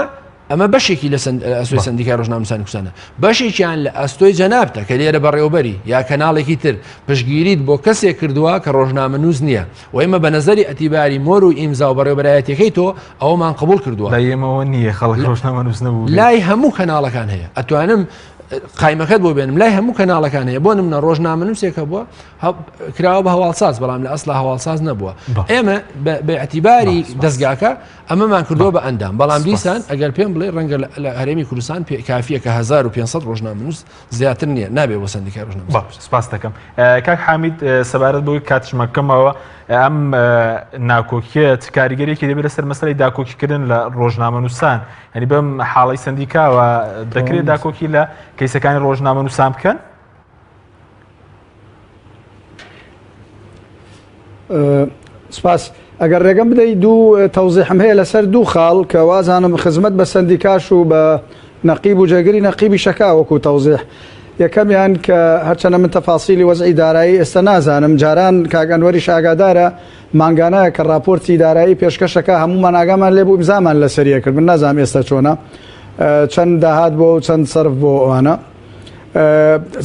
ئەمە بەشێکی لە ئەستۆی سندیکای ڕۆژنامەنووسانی کوردستانە بەشێکیان لە ئەستۆی جەنابتە کە لێرە بەڕێوەبەری یا کەناڵێکی تر پشگیریت بۆ کەسێک کردووە کە ڕۆژنامەنووس نییە و ئێمە بە نەزەری ئەتیباری مۆر و ئیمزا و بەڕێوەبەرایەتەکەی تۆ ئەوەمان قبول کردووە ئێمەوە نییە خەڵک ڕۆژنامەنووس نەبوو لای هەموو کەناڵەکان هەیە ئەتوانم قایمەکەت بۆ بێنم لای هەموو کەناڵەکان هەیە بۆ نمونە ڕۆژنامەنووسێکە بووە کراوە بە هەواڵساز بەڵام لە ئەسڵا هەواڵساز نەبووە ئێمە بە ئەتیباری دەستگاکە ئەمەمان کردووە بە ئەندام بەڵام دیسان ئەگەر پێم بڵێ ڕەنگە لە هەرێمی کوردستان کافیە کە 1500 ڕۆژنامەنووس زیاتر نییە نابێ بۆ سندیکای ڕۆژنامەنووس. سپاس دەکەم کاک حامید سەبارەت بۆی کاتژمەکەمەوە ئەم ناکۆکیەت کاریگەریەکی دەبێت لەسەر مەسەلەی داکۆکیکردن لە ڕۆژنامەنووسان هەنی بەم حاڵی سندیکاوە دەکرێت داکۆکی لە کەیسەکانی ڕۆژنامەنووسان بکەن؟ سپاس ئەگەر ڕێگەم بدەیت دوو تەوزیحم هەیە لەسەر دوو خاڵ کە وازانم خزمەت بە سندیکاش و بە نەقیب و جێگری نەقیبی شەکا وەکو تەوزیح یەکەمیان کە هەرچەنە من تەفاسیلی وەزعی دارایی ئێستا نازانم جاران کاگەنوەری شاگادارە مانگانەیە کە راپۆرتی دارایی پێشکەشەکە هەمومان ئاگامان لێ بوو ئیمزامان لەسەریە کرد من نازانم ئێستا چۆنە چەند داهات بۆ و چەند سەرف بۆ ئەوانە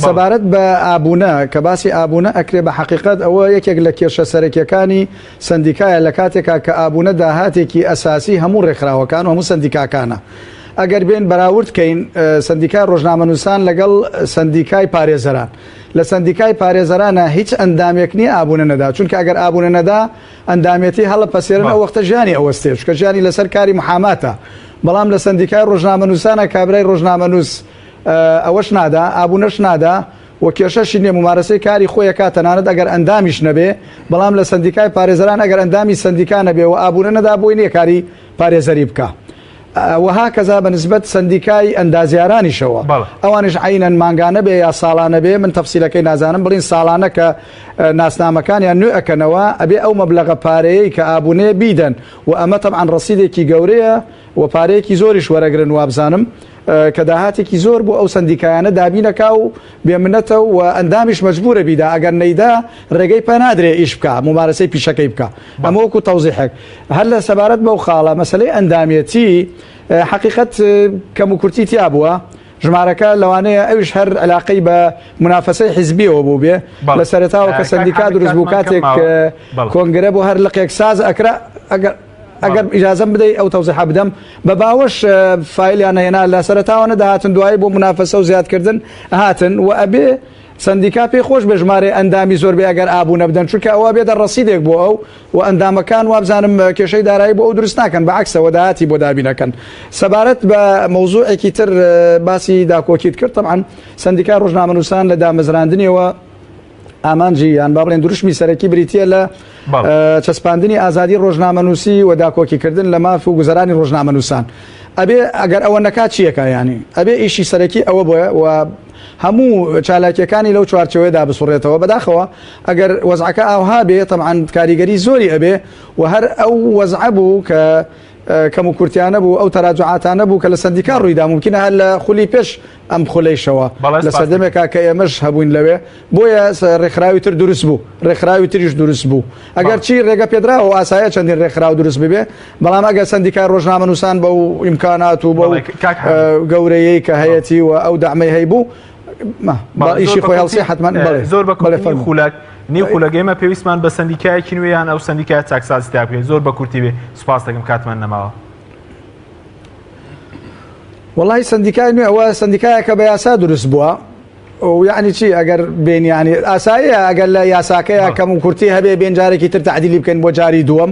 سەبارەت بە ئابوونە کە باسی ئابوونە ئەکرێ بە حقیقت ئەوە یەکێک لە کێشە سەرەکیەکانی سندیکایە لە کاتێکا کە ئابوونە داهاتێکی ئەساسی هەموو ڕێکخراوەکان و هەموو سندیکاکانە ئەگەر بێن بەراوردکەین سندیکای ڕۆژنامەنووسان لەگەڵ سندیکای پارێزەران لە سندیکای پارێزەرانە هیچ ئەندامێک نییە ئابوونە نەدا چونکە ئەگەر ئابوونە نەدا ئەندامێتی هەڵە پەسێرن ئەو وەختە ژیانی ئەوەستێ چکە ژیانی لەسەر کاری محاماتە بەڵام لە سندیکای ڕۆژنامەنووسانە کابرای ڕۆژنامەنووس ئەوەش نادا ئابوونەش نادا و کێشەشی نییە ممارەسەی کاری خۆی کاتەنانەت ئەگەر ئەندامیش نەبێ بەڵام لە سندیکای پارێزەران ئەگەر ئەندامی سندیکا نەبێ و ئابوونە نەدا بۆی نییە کاری پارێزەری بکە وها کەزا بەنسبەت سندیکای ئەندازیارانیشەوە ئەوانش عینەن مانگانە بێ یا ساڵانە بێ من تەفسیلەکەی نازانم بڵین ساڵانە کە ناسنامەکانیان نوێ ئەکەنەوە ئەبێ ئەو مەبلەغە پارەیەی کە ئابوونەیە بیدەن و ئەمە تەبعاً ڕەسیدێکی گەورەیە و پارەیەکی زۆریش وەرەگرن وابزانم کە داهاتێکی زۆر بۆ ئەو سندیکایانە دابینەکە و بێمنەتە و ئەندامیش مەجبورە بیدا ئەگەر نەیدا ڕێگەی پەنادرێ ئیش بکە ممارەسەی پیشەکەی بکە ئەمە وەکو تەوزیحێک هەر لە سەبارەت بەو خاڵە مەسەلەی ئەندامێتی حقیقت کەم و کورتی تیا بووە ژمارەکە لەوانەیە ئەوش هەر علاقەی بە منافەسەی حیزبیەوە بوو بێ لە سەرەتاوە کە سندیکا دروست بوو کاتێک کۆنگرە بۆ هەر لقێک ساز ئەکرا ئەگەر ئیجازەم بدەیت ئەو تەوزیح بدەم بە باوەش فایلیان هێنا لە سەرەتاوە نەداهاتن دوایی بۆ منافەسە و زیادکردن هاتن و ئەبێ سندیکا پێی خۆش بە ژمارە ئەندامی زۆر بێ ئەگەر ئابوونە بدەن چونکە ئەوە بێدە ڕەسیدێک بۆ ئەو و ئەندامەکان وابزانم کێشەی دارایی بۆ ئەو دروست ناکەن بەعکسەوە داهاتی بۆ دابینەکەن سەبارەت بە مەوزوعێکی تر باسی داکۆکیت کرد طبعاً سندیکای ڕۆژنامەنووسان لە دامەزراندنیەوە ئامانجی یان با بڵێن دروشمی سەرەکی بریتە لە چەسپاندنی ئازادی ڕۆژنامەنووسی و داکۆکیکردن لە ماف و گوزەرانی ڕۆژنامەنووسان ئەبێ ئەگەر ئەوە نەکات چیەکە ینی ئەبێ ئیشی سەرەکی ئەوە بۆیە و هەموو چالاکیەکانی لەو چوارچەوەیدا بسوڕێتەوە بەداخەوە ئەگەر وەزعەکە ئاوها بێ طبعاً کاریگەری زۆری ئەبێ و هەر ئەو وەزعە بوو کە کەم و کورتیانە بوو ئەو تەراجعاتانە بوو کە لە سندیکا ڕوویدا ممکنە هەر لە خولی پێش ئەم خولەیشەوە لە سەردەمێکا کە ئێمەش هەبووین لەوێ بۆیە ڕێکخراوی تر دروست بوو ڕێکخراوی تریش دروست بوو ئەگەر چی ڕێگە پێدراوە ئاسایە چەندین ڕێکخراو دروست ببێ بەڵام ئەگەر سندیکای ڕۆژنامەنووسان بەو ئیمکانات و بەو گەورەیەی کە هەیەی و ئەو دامەی هەیبوو ئیشی خۆی هەڵسی حتمان زۆر بە خولەک نیو خولەگەیمە پێویستمان بە سندیکایەکی نوێیان ئەو سندیکای چاکسازی تاکوێت زۆر بە کورتی بێ سوپاس دەکەم کاتمان نەماوە وڵی سندیکای نوێ ئەوە سندیکایە کە بە یاسا دروست بووە و یعنی چی ئەگەر بینیانی ئاساییە ئەگەر لە یاساکەیە کەم و کورتی هەبێ بێنجارێکی تر تعدیلی بکەین بۆ جاری دووەم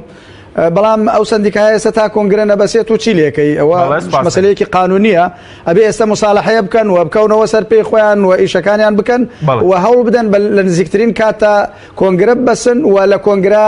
بەڵام ئەو سندیکای ئێستا تا کۆنگرە نەبەسێت و چی لێکەی ئەوە مەسەلەیەکی قانونیە ئەبێ ئێستا مساڵحەیە بکەن و بکەونەوە سەر پێی خۆیان و ئیشەکانیان بکەن و هەوڵ بدەن لە نزیکترین کاتە کۆنگرە بەسن و لە کۆنگرا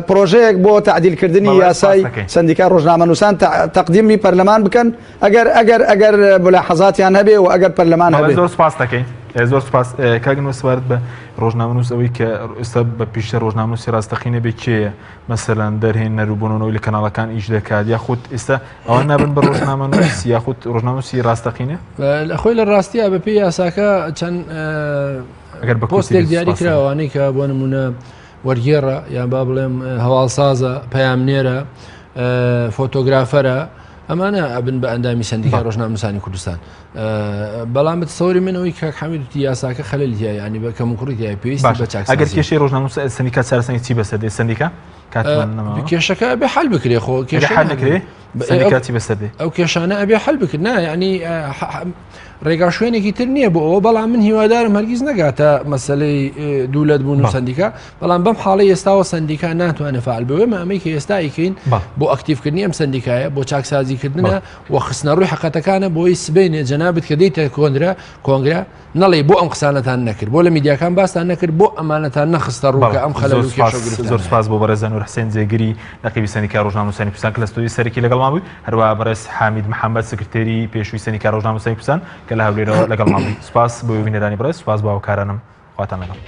پرۆژەیەک بۆ تعدیلکردنی یاسای سندیکای ڕۆژنامەنووسان تەقدیمی پەرلەمان بکەن ئەگەر ملاحەزاتیان هەبێ و ئەگەر پەرلەمان هەبێ زۆر سپاس دەکەین زۆر سپاس کاگن وەسوارد بە ڕۆژنامەنووس ئەوەی کە ئێستا بە پیشتە ڕۆژنامەنووسی ڕاستەقینە بێ کێیە مەسەلەن دەرهێن نەروبوونەوەی لە کەناڵەکان ئیش دەکات یاخود ئێستا ئەوە نابن بە ڕۆژنامەنووس یاخود ڕۆژنامەنووسی ڕاستەقینە خۆی لە ڕاستیە بە پێی یاساکە چەند پۆستێک دیاری کراوانەی کە بۆ نمونە وەرگێڕە یان با بڵێم هەواڵسازە پەیامنێرە فۆتۆگرافەرە ئەمانە ئەبن بە ئەندامی سندیکای ڕۆژنامەنووسانی کوردستان بەڵام سەوری منەوەی کە حەمیدوتی یاساکە خەلەلیە ینی بە کەم کوڕی پێویستی بە چاک ئەگەر کێشەی ڕۆژنامەنووس سندیکا چارەسەنگی چی بەسەردێ سندیکا کێشەکە ئەبێ حەل بکرێ خۆ حەل نەکرێ سندیکاتی بەسەردێ ئەو کێشانە ئەبێ حەل بکرد نا ینی ڕێگا شوێنێکی تر نییە بۆ ئەوە بەڵام من هیوادارم هەرگیز نەگاتە مەسلەی دوولەت بوون و سندیکا بەڵام بەم حاڵی ئێستاوە سندیکا ناتوانێت فعال بوێ ئەمەی کە ئێستا ئیکەین بۆ ئەکتیڤکردنی ئەم سندیکایە بۆ چاکسازیکردنە و خستنە ڕووی حقەتەکانە بۆی سبینێ جەنابەت کە دەیتە کۆنگرە نەڵێ بۆ ئەم قسانەتان نەکرد بۆ لە میدیاکان باسان نەکرد بۆ ئەمانەتان نەخستە ڕووکە ئەم خەلە زۆر سپاس بۆ بەڕێز نور حسێن جێگیری نەقیبی سندیکای ڕۆژنامەنووسانی کوردستان کە لە ستۆدیۆی سەرەکی لەگەڵمان بووی هەروەها بەڕێز حامید محەممەد سکرتێری پێشووی سندیکای ڕۆژنامەنووسانی کوردستان کە لە هەولێرەوە لەگەڵمان بووی سپاس بۆ بینەرانی بەڕێز سپاس بۆ هاوکارانم خواتان لەگەڵ